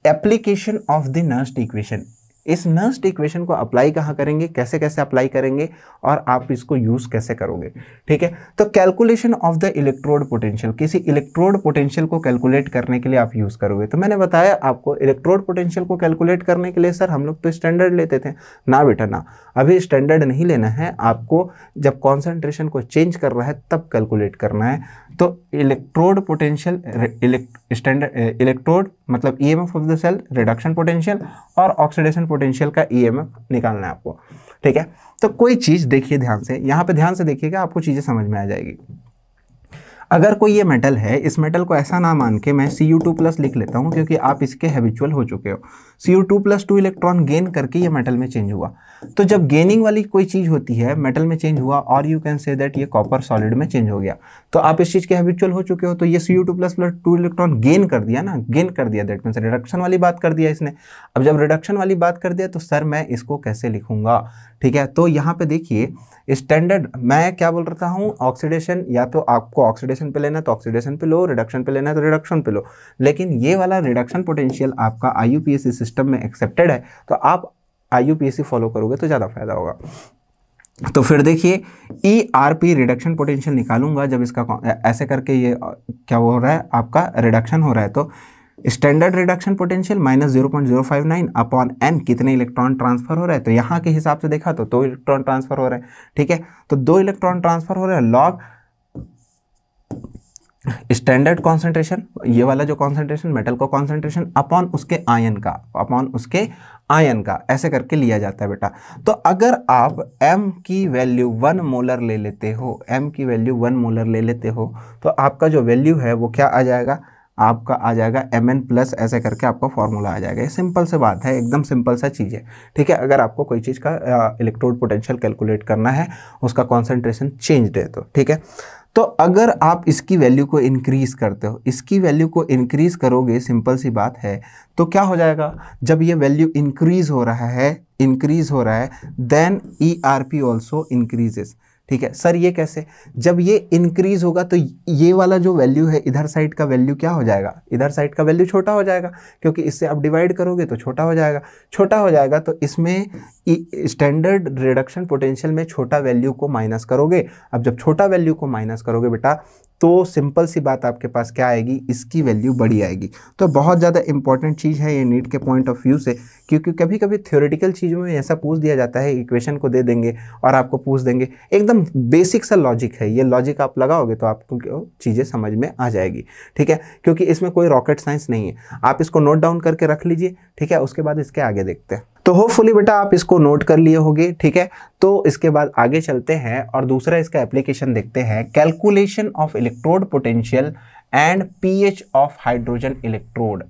application of the Nernst equation. इस नर्स्ट इक्वेशन को अप्लाई कहाँ करेंगे, कैसे कैसे अप्लाई करेंगे और आप इसको यूज कैसे करोगे, ठीक है। तो calculation of the electrode potential, किसी इलेक्ट्रोड पोटेंशियल को कैलकुलेट करने के लिए आप यूज करोगे। तो मैंने बताया आपको इलेक्ट्रोड पोटेंशियल को कैलकुलेट करने के लिए सर हम लोग तो स्टैंडर्ड लेते थे ना बेटा, ना, अभी स्टैंडर्ड नहीं लेना है आपको। जब कॉन्सेंट्रेशन को चेंज कर रहा है तब कैलकुलेट करना है। तो इलेक्ट्रोड पोटेंशियल, स्टैंडर्ड इलेक्ट्रोड मतलब EMF of the cell, reduction potential और ऑक्सीडेशन पोटेंशियल का ईएमएफ निकालना है आपको, ठीक है। तो कोई चीज़ देखिए ध्यान से, यहाँ पे ध्यान से देखिएगा, आपको चीज़ें समझ में आ जाएगी। अगर कोई ये मेटल है, इस मेटल को ऐसा ना मान के मैं Cu2+ लिख लेता हूँ, क्योंकि आप इसके हैबिचुअल हो चुके हो। Cu2+ 2 इलेक्ट्रॉन गेन करके ये मेटल में चेंज हुआ। तो जब गेनिंग वाली कोई चीज़ होती है, मेटल में चेंज हुआ, और यू कैन से दैट ये कॉपर सॉलिड में चेंज हो गया, तो आप इस चीज़ के हैबिचुअल हो चुके हो। तो ये Cu2+ 2 इलेक्ट्रॉन गेन कर दिया ना, गेन कर दिया, दैट मीन्स रिडक्शन वाली बात कर दिया इसने। अब जब रिडक्शन वाली बात कर दिया तो सर मैं इसको कैसे लिखूंगा, ठीक है। तो यहाँ पे देखिए स्टैंडर्ड मैं क्या बोल रहा हूँ, ऑक्सीडेशन, या तो आपको ऑक्सीडेशन पे लेना है तो ऑक्सीडेशन पे लो, रिडक्शन पे लेना है तो रिडक्शन पे लो। लेकिन ये वाला रिडक्शन पोटेंशियल आपका IUPAC सिस्टम में एक्सेप्टेड है, तो आप IUPAC फॉलो करोगे तो ज़्यादा फायदा होगा। तो फिर देखिए ERP रिडक्शन पोटेंशियल निकालूंगा जब इसका ऐसे करके ये क्या हो रहा है, आपका रिडक्शन हो रहा है। तो standard reduction potential -0.059 upon n, कितने इलेक्ट्रॉन ट्रांसफर हो रहा है, तो यहाँ के हिसाब से देखा तो 2 इलेक्ट्रॉन ट्रांसफर हो रहा है, ठीक है। तो 2 इलेक्ट्रॉन ट्रांसफर हो रहा है लॉग स्टैंडर्ड कॉन्सेंट्रेशन, ये वाला जो कॉन्सेंट्रेशन मेटल का कॉन्सेंट्रेशन अपॉन उसके आयन का ऐसे करके लिया जाता है बेटा। तो अगर आप m की वैल्यू 1 मोलर ले लेते हो, m की वैल्यू 1 मोलर ले लेते हो, तो आपका जो वैल्यू है वो क्या आ जाएगा, आपका आ जाएगा mn प्लस, ऐसे करके आपका फॉर्मूला आ जाएगा। ये सिंपल से बात है, एकदम सिंपल सा चीज़ है, ठीक है। अगर आपको कोई चीज़ का इलेक्ट्रोड पोटेंशियल कैलकुलेट करना है, उसका कॉन्सेंट्रेशन चेंज है तो, ठीक है। तो अगर आप इसकी वैल्यू को इंक्रीज करते हो, इसकी वैल्यू को इंक्रीज करोगे, सिंपल सी बात है, तो क्या हो जाएगा, जब ये वैल्यू इंक्रीज हो रहा है, देन ERP ऑल्सो इंक्रीजेस, ठीक है। सर ये कैसे, जब ये इंक्रीज होगा तो ये वाला जो वैल्यू है इधर साइड का वैल्यू क्या हो जाएगा, इधर साइड का वैल्यू छोटा हो जाएगा, क्योंकि इससे आप डिवाइड करोगे तो छोटा हो जाएगा, तो इसमें स्टैंडर्ड रिडक्शन पोटेंशियल में छोटा वैल्यू को माइनस करोगे। अब जब छोटा वैल्यू को माइनस करोगे बेटा, तो सिंपल सी बात आपके पास क्या आएगी, इसकी वैल्यू बड़ी आएगी। तो बहुत ज़्यादा इंपॉर्टेंट चीज़ है ये नीट के पॉइंट ऑफ व्यू से, क्योंकि कभी कभी थ्योरेटिकल चीज़ों में ऐसा पूछ दिया जाता है, इक्वेशन को दे देंगे और आपको पूछ देंगे, एकदम बेसिक सा लॉजिक है, ये लॉजिक आप लगाओगे तो आपको चीज़ें समझ में आ जाएगी, ठीक है। क्योंकि इसमें कोई रॉकेट साइंस नहीं है, आप इसको नोट डाउन करके रख लीजिए, ठीक है। उसके बाद इसके आगे देखते हैं। तो होपफुली बेटा आप इसको नोट कर लिए होंगे, ठीक है। तो इसके बाद आगे चलते हैं और दूसरा इसका एप्लीकेशन देखते हैं, calculation of electrode potential and pH of hydrogen electrode,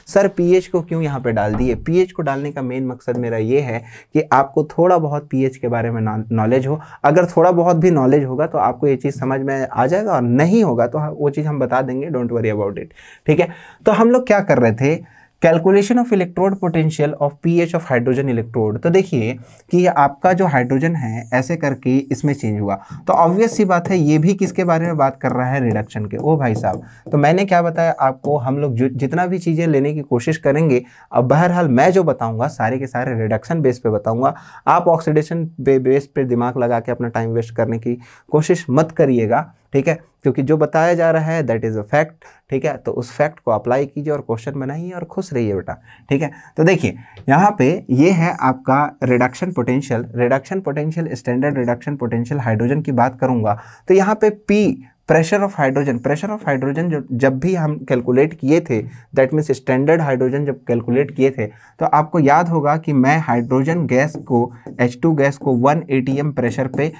sir pH को क्यों यहाँ पे डाल दिए? पीएच को डालने का मेन मकसद मेरा ये है कि आपको थोड़ा बहुत पीएच के बारे में नॉलेज हो। अगर थोड़ा बहुत भी नॉलेज होगा तो आपको ये चीज़ समझ में आ जाएगा, और नहीं होगा तो वो चीज़ हम बता देंगे, डोंट वरी अबाउट इट, ठीक है। तो हम लोग क्या कर रहे थे, calculation of electrode potential of pH of hydrogen electrode. तो देखिए कि आपका जो हाइड्रोजन है ऐसे करके इसमें चेंज हुआ, तो ऑब्वियस सी बात है ये भी किसके बारे में बात कर रहा है, रिडक्शन के। ओ भाई साहब, तो मैंने क्या बताया आपको, हम लोग जितना भी चीज़ें लेने की कोशिश करेंगे, अब बहरहाल मैं जो बताऊंगा सारे के सारे रिडक्शन बेस पे बताऊंगा। आप ऑक्सीडेशन बेस पे दिमाग लगा के अपना टाइम वेस्ट करने की कोशिश मत करिएगा, ठीक है। क्योंकि जो बताया जा रहा है दैट इज़ अ फैक्ट, ठीक है। तो उस फैक्ट को अप्लाई कीजिए और क्वेश्चन बनाइए और खुश रहिए बेटा, ठीक है। तो देखिए यहाँ पे ये है आपका reduction potential, standard reduction potential hydrogen की बात करूँगा तो यहाँ पे P प्रेशर ऑफ हाइड्रोजन जब भी हम कैलकुलेट किए थे, दैट मीन्स स्टैंडर्ड हाइड्रोजन जब कैलकुलेट किए थे, तो आपको याद होगा कि मैं हाइड्रोजन गैस को, H2 गैस को 1 atm प्रेशर पे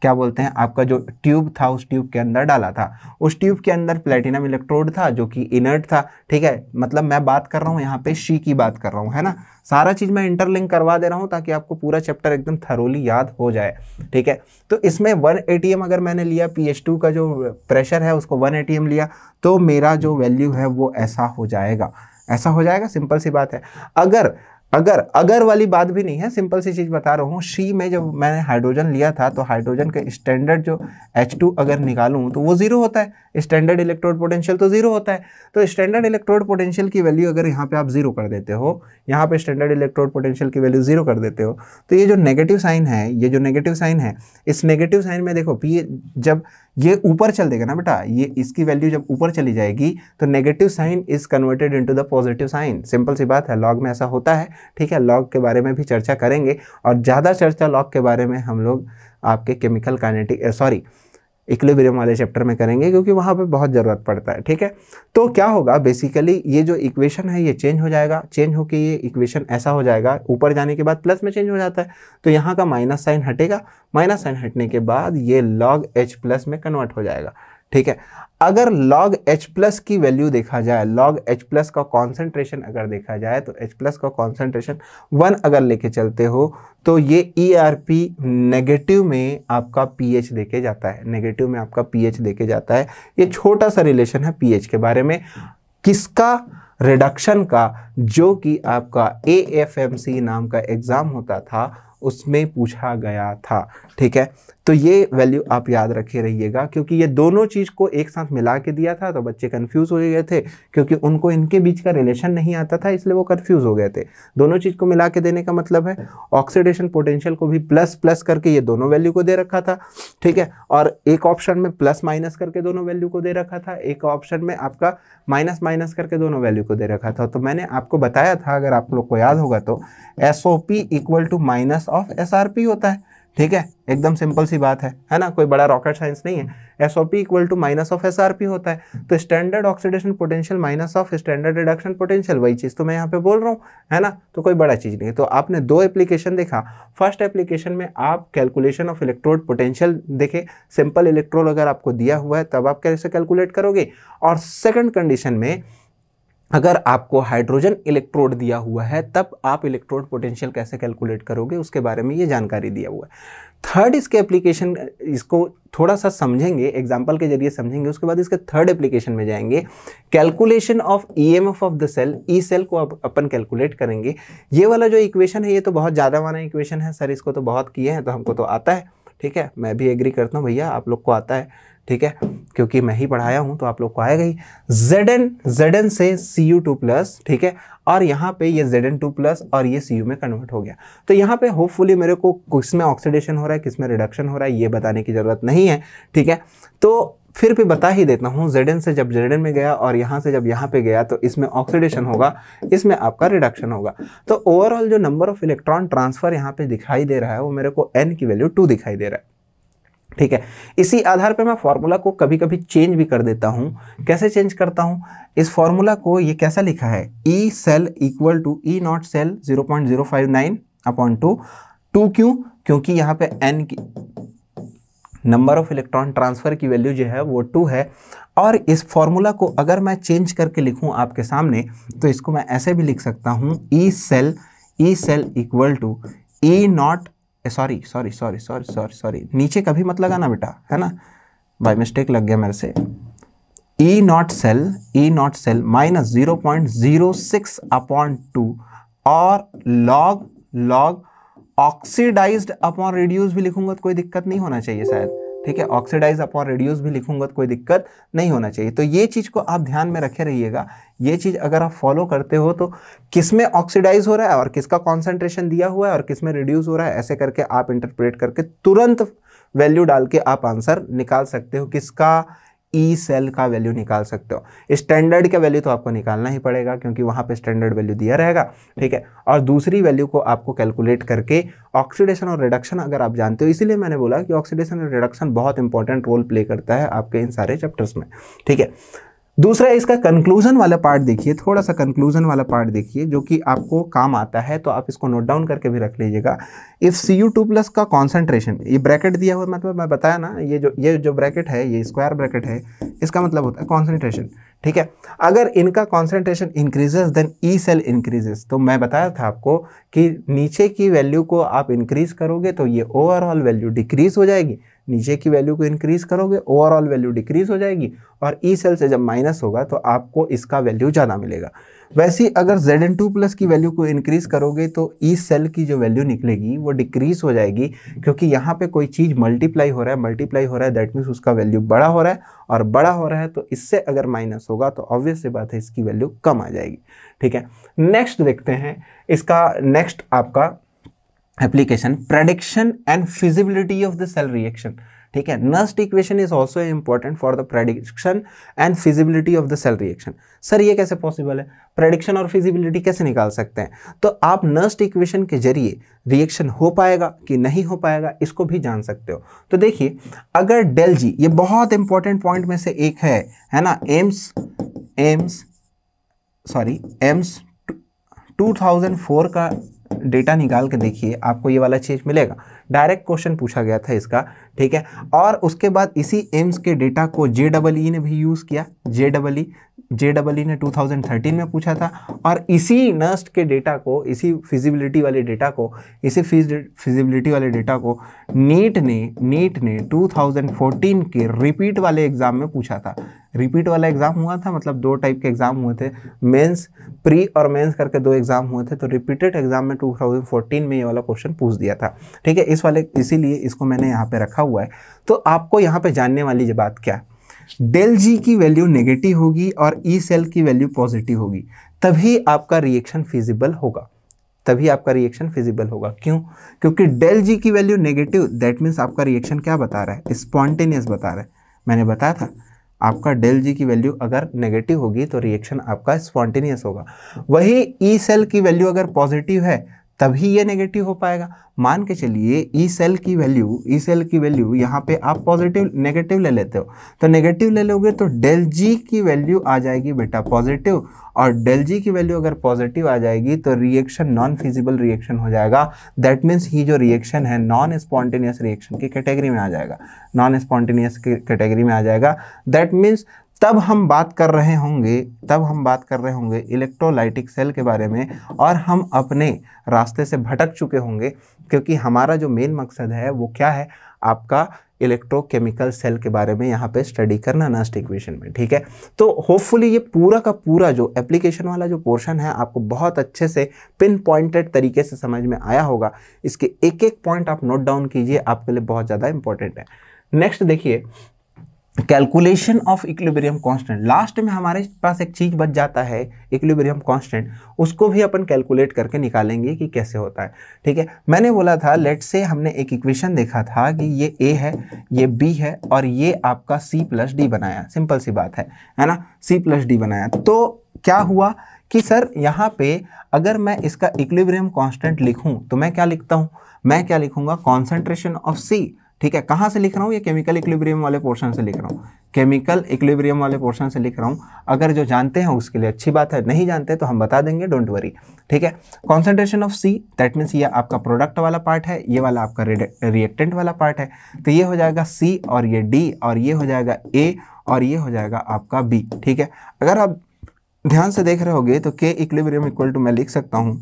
क्या बोलते हैं, आपका जो ट्यूब था उस ट्यूब के अंदर डाला था। उस ट्यूब के अंदर प्लेटिनम इलेक्ट्रोड था जो कि इनर्ट था, ठीक है। मतलब मैं बात कर रहा हूँ यहाँ पे शी की बात कर रहा हूँ, है ना। सारा चीज़ मैं इंटरलिंक करवा दे रहा हूँ ताकि आपको पूरा चैप्टर एकदम थरोली याद हो जाए, ठीक है। तो इसमें 1 atm अगर मैंने लिया, PH2 का जो प्रेशर है उसको 1 atm लिया, तो मेरा जो वैल्यू है वो ऐसा हो जाएगा, सिंपल सी बात है। अगर वाली बात भी नहीं है, सिंपल सी चीज़ बता रहा हूँ। शी में जब मैंने हाइड्रोजन लिया था तो हाइड्रोजन का स्टैंडर्ड जो H2 अगर निकालूं तो वो ज़ीरो होता है, स्टैंडर्ड इलेक्ट्रोड पोटेंशियल तो ज़ीरो होता है। तो स्टैंडर्ड इलेक्ट्रोड पोटेंशियल की वैल्यू अगर यहाँ पे आप ज़ीरो कर देते हो, यहाँ पे स्टैंडर्ड इलेक्ट्रोड पोटेंशियल की वैल्यू ज़ीरो कर देते हो, तो ये जो नेगेटिव साइन है, इस नेगेटिव साइन में देखो P जब ये ऊपर चल देगा ना बेटा, ये इसकी वैल्यू जब ऊपर चली जाएगी तो negative sign is converted into the positive sign. Simple सी बात है, लॉग में ऐसा होता है, ठीक है। लॉग के बारे में भी चर्चा करेंगे, और ज़्यादा चर्चा लॉग के बारे में हम लोग आपके केमिकल काइनेटिक इक्विलिब्रियम वाले चैप्टर में करेंगे, क्योंकि वहाँ पे बहुत ज़रूरत पड़ता है, ठीक है। तो क्या होगा, बेसिकली ये जो इक्वेशन है ये चेंज हो जाएगा, चेंज होके ये इक्वेशन ऐसा हो जाएगा, ऊपर जाने के बाद प्लस में चेंज हो जाता है, तो यहाँ का माइनस साइन हटेगा, माइनस साइन हटने के बाद ये log H प्लस में कन्वर्ट हो जाएगा, ठीक है। अगर log H प्लस की वैल्यू देखा जाए, log H प्लस का कॉन्सेंट्रेशन अगर देखा जाए, तो H प्लस का कॉन्सेंट्रेशन 1 अगर लेके चलते हो तो ये ERP नेगेटिव में आपका pH देके जाता है, ये छोटा सा रिलेशन है pH के बारे में, किसका, रिडक्शन का, जो कि आपका AFMC नाम का एग्जाम होता था उसमें पूछा गया था, ठीक है। तो ये वैल्यू आप याद रखे रहिएगा, क्योंकि ये दोनों चीज़ को एक साथ मिला के दिया था तो बच्चे कंफ्यूज हो गए थे, क्योंकि उनको इनके बीच का रिलेशन नहीं आता था, इसलिए वो कंफ्यूज हो गए थे। दोनों चीज़ को मिला के देने का मतलब है ऑक्सीडेशन पोटेंशियल को भी प्लस प्लस करके ये दोनों वैल्यू को दे रखा था, ठीक है। और एक ऑप्शन में प्लस माइनस करके दोनों वैल्यू को दे रखा था, एक ऑप्शन में आपका माइनस माइनस करके दोनों वैल्यू को दे रखा था। तो मैंने आपको बताया था, अगर आप लोग को याद होगा तो, SOP equal to minus of SRP होता है, ठीक है, एकदम सिंपल सी बात है ना, कोई बड़ा रॉकेट साइंस नहीं है। SOP equal to minus of SRP होता है, तो standard oxidation potential minus of standard reduction potential, वही चीज़ तो मैं यहाँ पे बोल रहा हूँ, है ना, तो कोई बड़ा चीज़ नहीं है। तो आपने दो एप्लीकेशन देखा, फर्स्ट एप्लीकेशन में आप कैलकुलेशन ऑफ इलेक्ट्रोड पोटेंशियल देखे, सिंपल इलेक्ट्रोड अगर आपको दिया हुआ है तब आप कैसे कैलकुलेट करोगे, और सेकंड कंडीशन में अगर आपको हाइड्रोजन इलेक्ट्रोड दिया हुआ है तब आप इलेक्ट्रोड पोटेंशियल कैसे कैलकुलेट करोगे, उसके बारे में ये जानकारी दिया हुआ है। थर्ड इसके एप्लीकेशन, इसको थोड़ा सा समझेंगे, एग्जांपल के जरिए समझेंगे, उसके बाद इसके थर्ड एप्लीकेशन में जाएंगे। Calculation of EMF of the cell, E cell को अपन कैलकुलेट करेंगे। ये वाला जो इक्वेशन है ये तो बहुत ज़्यादा वाला इक्वेशन है सर, इसको तो बहुत किए हैं तो हमको तो आता है, ठीक है, मैं भी एग्री करता हूँ भैया, आप लोग को आता है, ठीक है, क्योंकि मैं ही पढ़ाया हूं तो आप लोग को आएगा ही। Zn से Cu2+, ठीक है, और यहाँ पे ये Zn2+ और ये Cu में कन्वर्ट हो गया। तो यहाँ पे होपफुली मेरे को किसमें ऑक्सीडेशन हो रहा है किसमें रिडक्शन हो रहा है ये बताने की जरूरत नहीं है, ठीक है। तो फिर भी बता ही देता हूँ, Zn से जब Zn में गया और यहाँ से जब यहाँ पे गया तो इसमें ऑक्सीडेशन होगा, इसमें आपका रिडक्शन होगा। तो ओवरऑल जो नंबर ऑफ इलेक्ट्रॉन ट्रांसफर यहाँ पे दिखाई दे रहा है वो मेरे को n की वैल्यू 2 दिखाई दे रहा है, ठीक है। इसी आधार पे मैं फॉर्मूला को कभी कभी चेंज भी कर देता हूं। कैसे चेंज करता हूं, इस फॉर्मूला को ये कैसा लिखा है, E cell equal to E naught cell 0.059/2। 2 क्यों, क्योंकि यहाँ पे n की नंबर ऑफ इलेक्ट्रॉन ट्रांसफर की वैल्यू जो है वो 2 है। और इस फॉर्मूला को अगर मैं चेंज करके लिखूं आपके सामने तो इसको मैं ऐसे भी लिख सकता हूं, E cell equal to E naught, sorry नीचे कभी मत लगाना बेटा, है ना, बाय मिस्टेक लग गया मेरे से। ई नॉट सेल माइनस 0.06/2 और लॉग ऑक्सीडाइज्ड अपॉन रिड्यूस भी लिखूंगा तो कोई दिक्कत नहीं होना चाहिए शायद, ठीक है, ऑक्सीडाइज अपॉन रिड्यूस भी लिखूंगा तो कोई दिक्कत नहीं होना चाहिए। तो ये चीज को आप ध्यान में रखे रहिएगा, ये चीज अगर आप फॉलो करते हो तो किसमें ऑक्सीडाइज हो रहा है और किसका कॉन्सेंट्रेशन दिया हुआ है और किसमें रिड्यूस हो रहा है, ऐसे करके आप इंटरप्रेट करके तुरंत वैल्यू डाल के आप आंसर निकाल सकते हो, किसका, ई सेल का वैल्यू निकाल सकते हो। स्टैंडर्ड का वैल्यू तो आपको निकालना ही पड़ेगा क्योंकि वहां पे स्टैंडर्ड वैल्यू दिया रहेगा, ठीक है, और दूसरी वैल्यू को आपको कैलकुलेट करके ऑक्सीडेशन और रिडक्शन अगर आप जानते हो, इसीलिए मैंने बोला कि ऑक्सीडेशन और रिडक्शन बहुत इंपॉर्टेंट रोल प्ले करता है आपके इन सारे चैप्टर्स में, ठीक है। दूसरा इसका कंक्लूजन वाला पार्ट देखिए, थोड़ा सा कंक्लूजन वाला पार्ट देखिए जो कि आपको काम आता है, तो आप इसको नोट डाउन करके भी रख लीजिएगा। इफ Cu2+ का कॉन्सेंट्रेशन, ये ब्रैकेट दिया हुआ मतलब मैं बताया ना, ये जो ब्रैकेट है ये स्क्वायर ब्रैकेट है, इसका मतलब होता है कॉन्सेंट्रेशन, ठीक है। अगर इनका concentration increases then E cell increases, तो मैं बताया था आपको कि नीचे की वैल्यू को आप इंक्रीज करोगे तो ये ओवरऑल वैल्यू डिक्रीज हो जाएगी, नीचे की वैल्यू को इंक्रीज करोगे ओवरऑल वैल्यू डिक्रीज हो जाएगी, और ई सेल से जब माइनस होगा तो आपको इसका वैल्यू ज़्यादा मिलेगा। वैसे ही अगर Zn2+ की वैल्यू को इंक्रीज करोगे तो ई सेल की जो वैल्यू निकलेगी वो डिक्रीज हो जाएगी, क्योंकि यहाँ पे कोई चीज़ मल्टीप्लाई हो रहा है दैट मीन्स उसका वैल्यू बड़ा हो रहा है, और बड़ा हो रहा है तो इससे अगर माइनस होगा तो ऑब्वियस सी बात है इसकी वैल्यू कम आ जाएगी, ठीक है। नेक्स्ट देखते हैं इसका, नेक्स्ट आपका application, prediction and feasibility of the cell reaction, ठीक है। Nernst equation is also important for the prediction and feasibility of the cell reaction. Sir ये कैसे पॉसिबल है, प्रेडिक्शन और फिजिबिलिटी कैसे निकाल सकते हैं, तो आप नस्ट इक्वेशन के जरिए रिएक्शन हो पाएगा कि नहीं हो पाएगा इसको भी जान सकते हो। तो देखिए अगर डेल जी, ये बहुत इंपॉर्टेंट पॉइंट में से एक है ना, एम्स 2004 का डेटा निकाल के देखिए, आपको ये वाला चीज मिलेगा, डायरेक्ट क्वेश्चन पूछा गया था इसका, ठीक है। और उसके बाद इसी एम्स के डेटा को JEE ने भी यूज़ किया, JEE ने 2013 में पूछा था, और इसी नस्ट के डेटा को, इसी फिजिबिलिटी वाले डेटा को नीट ने 2014 के रिपीट वाले एग्जाम में पूछा था। रिपीट वाला एग्जाम हुआ था, मतलब 2 टाइप के एग्जाम हुए थे, मेंस, प्री और मेंस करके 2 एग्जाम हुए थे, तो रिपीटेड एग्जाम में 2014 में ये वाला क्वेश्चन पूछ दिया था, ठीक है। इसीलिए इसको मैंने यहाँ पे रखा हुआ है। तो आपको यहाँ पे जानने वाली बात क्या, डेल जी की वैल्यू नेगेटिव होगी और ई सेल की वैल्यू पॉजिटिव होगी, तभी आपका रिएक्शन फिजिबल होगा, क्यों, क्योंकि डेल जी की वैल्यू नेगेटिव, दैट मीन्स आपका रिएक्शन क्या बता रहा है, स्पॉन्टेनियस बता रहा है। मैंने बताया था आपका डेल जी की वैल्यू अगर नेगेटिव होगी तो रिएक्शन आपका स्पॉन्टेनियस होगा। वही ई सेल की वैल्यू अगर पॉजिटिव है तभी ये नेगेटिव हो पाएगा। मान के चलिए ई सेल की वैल्यू यहाँ पे आप पॉजिटिव नेगेटिव ले लेते हो, तो नेगेटिव ले लोगे तो डेल जी की वैल्यू आ जाएगी बेटा पॉजिटिव, और डेल जी की वैल्यू अगर पॉजिटिव आ जाएगी तो रिएक्शन नॉन फिजिबल रिएक्शन हो जाएगा। दैट मीन्स ही जो रिएक्शन है नॉन स्पॉन्टेनियस रिएक्शन की कैटेगरी में आ जाएगा, नॉन स्पॉन्टेनियस की कैटेगरी में आ जाएगा। दैट मीन्स तब हम बात कर रहे होंगे इलेक्ट्रोलाइटिक सेल के बारे में, और हम अपने रास्ते से भटक चुके होंगे, क्योंकि हमारा जो मेन मकसद है वो क्या है, आपका इलेक्ट्रोकेमिकल सेल के बारे में यहाँ पे स्टडी करना नर्स्ट इक्वेशन में। ठीक है, तो होपफुली ये पूरा का पूरा जो एप्लीकेशन वाला जो पोर्शन है आपको बहुत अच्छे से पिन पॉइंटेड तरीके से समझ में आया होगा। इसके एक एक पॉइंट आप नोट डाउन कीजिए, आपके लिए बहुत ज़्यादा इंपॉर्टेंट है। नेक्स्ट देखिए, calculation of equilibrium constant. Last में हमारे पास एक चीज बच जाता है इक्विलिब्रियम कांस्टेंट, उसको भी अपन कैलकुलेट करके निकालेंगे कि कैसे होता है। ठीक है, मैंने बोला था लेट से हमने एक इक्वेशन देखा था कि ये ए है, ये बी है, और ये आपका सी प्लस डी बनाया, सिंपल सी बात है ना, सी प्लस डी बनाया। तो क्या हुआ कि सर यहाँ पे अगर मैं इसका इक्विलिब्रियम कांस्टेंट लिखूं तो मैं क्या लिखता हूँ, मैं क्या लिखूंगा, कॉन्सेंट्रेशन ऑफ सी। ठीक है, कहाँ से लिख रहा हूँ, ये केमिकल इक्विलिब्रियम वाले पोर्शन से लिख रहा हूँ, केमिकल इक्विलिब्रियम वाले पोर्शन से लिख रहा हूँ। अगर जो जानते हैं उसके लिए अच्छी बात है, नहीं जानते तो हम बता देंगे, डोंट वरी। ठीक है, concentration of C, that means ये आपका प्रोडक्ट वाला पार्ट है, ये वाला आपका रिएक्टेंट वाला पार्ट है, तो ये हो जाएगा सी, और ये डी, और ये हो जाएगा ए, और ये हो जाएगा आपका बी। ठीक है, अगर आप ध्यान से देख रहे होगे तो के इक्विलिब्रियम इक्वल टू मैं लिख सकता हूँ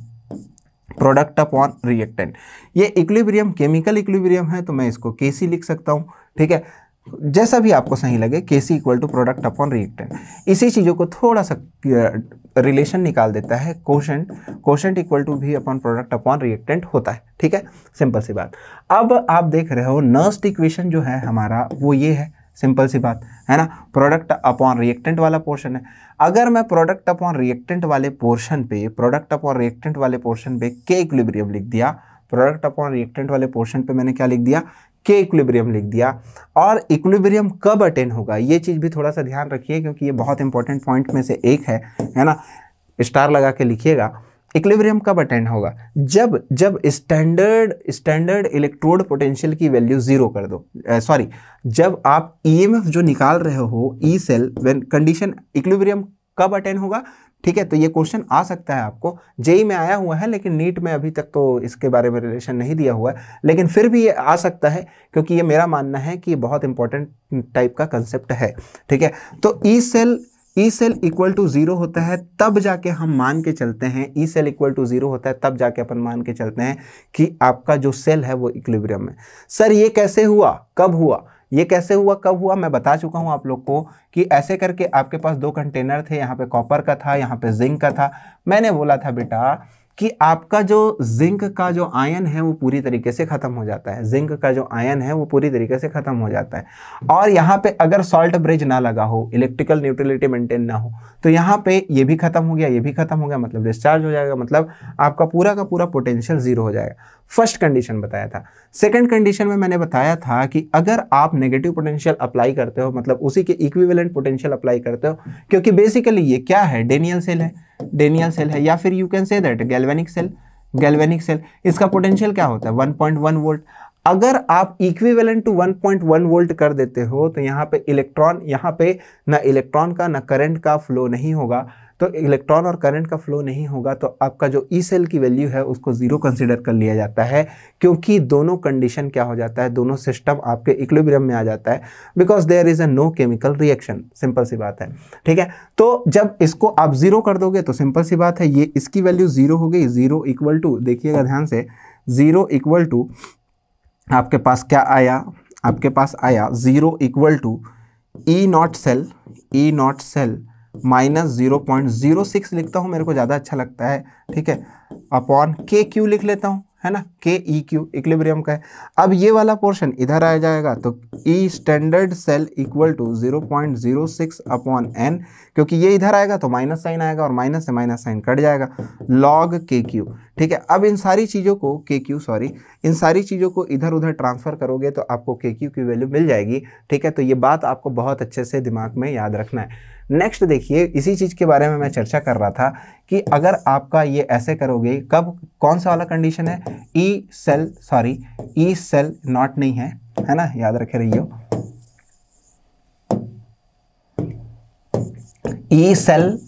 प्रोडक्ट अपॉन रिएक्टेंट। ये इक्विलिब्रियम केमिकल इक्विलिब्रियम है तो मैं इसको केसी लिख सकता हूँ। ठीक है, जैसा भी आपको सही लगे, KC equal to product upon reactant. इसी चीज़ों को थोड़ा सा रिलेशन निकाल देता है, कोशेंट इक्वल टू भी अपॉन प्रोडक्ट अपॉन रिएक्टेंट होता है। ठीक है, सिंपल सी बात। अब आप देख रहे हो नर्स्ट इक्वेशन जो है हमारा वो ये है, सिंपल सी बात है ना, प्रोडक्ट अपॉन रिएक्टेंट वाला पोर्शन है। अगर मैं प्रोडक्ट अपॉन रिएक्टेंट वाले पोर्शन पे के इक्विलिब्रियम लिख दिया, प्रोडक्ट अपॉन रिएक्टेंट वाले पोर्शन पे मैंने क्या लिख दिया, के इक्विलिब्रियम लिख दिया। और इक्विलिब्रियम कब अटेन होगा, ये चीज़ भी थोड़ा सा ध्यान रखिए, क्योंकि ये बहुत इंपॉर्टेंट पॉइंट में से एक है ना, स्टार लगा के लिखिएगा। इक्विलिब्रियम कब अटेंड होगा, जब स्टैंडर्ड इलेक्ट्रोड पोटेंशियल की वैल्यू जीरो कर दो, सॉरी, जब आप ईएमएफ जो निकाल रहे हो E cell when condition, equilibrium कब अटेंड होगा। ठीक है, तो ये क्वेश्चन आ सकता है आपको, जेई में आया हुआ है, लेकिन नीट में अभी तक तो इसके बारे में रिलेशन नहीं दिया हुआ है, लेकिन फिर भी ये आ सकता है, क्योंकि ये मेरा मानना है कि ये बहुत इंपॉर्टेंट टाइप का कंसेप्ट है। ठीक है, तो E cell equal to zero होता है तब जाके हम मान के चलते हैं, E cell equal to zero होता है तब जाके अपन मान के चलते हैं कि आपका जो सेल है वो इक्विलिब्रियम में। सर ये कैसे हुआ, कब हुआ, ये कैसे हुआ, कब हुआ, मैं बता चुका हूं आप लोग को कि ऐसे करके आपके पास दो कंटेनर थे, यहाँ पे कॉपर का था, यहाँ पे जिंक का था। मैंने बोला था बेटा कि आपका जो जिंक का जो आयन है वो पूरी तरीके से खत्म हो जाता है, जिंक का जो आयन है वो पूरी तरीके से खत्म हो जाता है, और यहाँ पे अगर सॉल्ट ब्रिज ना लगा हो, इलेक्ट्रिकल न्यूट्रलिटी मेंटेन ना हो, तो यहाँ पे ये भी खत्म हो गया, ये भी खत्म हो गया, मतलब डिस्चार्ज हो जाएगा, मतलब आपका पूरा का पूरा पोटेंशियल जीरो हो जाएगा। फर्स्ट कंडीशन बताया था। सेकंड कंडीशन में मैंने बताया था कि अगर आप नेगेटिव पोटेंशियल अप्लाई करते हो, मतलब उसी के इक्विवेलेंट पोटेंशियल अप्लाई करते हो, क्योंकि बेसिकली ये क्या है, डेनियल सेल है, या फिर you can say that galvanic cell. इसका पोटेंशियल क्या होता है, 1.1 वोल्ट। अगर आप इक्विवेलेंट टू 1.1 वोल्ट कर देते हो तो यहाँ पे ना इलेक्ट्रॉन का ना करंट का फ्लो नहीं होगा, तो इलेक्ट्रॉन और करंट का फ्लो नहीं होगा तो आपका जो ई सेल की वैल्यू है उसको जीरो कंसीडर कर लिया जाता है, क्योंकि दोनों कंडीशन क्या हो जाता है, दोनों सिस्टम आपके इक्विलिब्रियम में आ जाता है, because there is a no chemical reaction, simple सी बात है। ठीक है, तो जब इसको आप जीरो कर दोगे तो सिंपल सी बात है, ये इसकी वैल्यू जीरो हो गई, जीरो इक्वल टू, देखिएगा ध्यान से, जीरो इक्वल टू आपके पास क्या आया, आपके पास आया zero equal to E naught cell minus 0.06 लिखता हूँ, मेरे को ज़्यादा अच्छा लगता है। ठीक है, अपॉन के क्यू लिख लेता हूँ, है ना, के ई क्यू इक्विलिब्रियम का है। अब ये वाला पोर्शन इधर आ जाएगा तो E standard cell equal to 0.06 upon N, क्योंकि ये इधर आएगा तो माइनस साइन आएगा और माइनस से माइनस साइन कट जाएगा, लॉग के क्यू। ठीक है, अब इन सारी चीज़ों को इन सारी चीज़ों को इधर उधर ट्रांसफर करोगे तो आपको के क्यू की वैल्यू मिल जाएगी। ठीक है, तो ये बात आपको बहुत अच्छे से दिमाग में याद रखना है। नेक्स्ट देखिए, इसी चीज़ के बारे में मैं चर्चा कर रहा था कि अगर आपका ये ऐसे करोगे, कब कौन सा वाला कंडीशन है, ई सेल नॉट नहीं है ना, याद रखे रहिए, ई सेल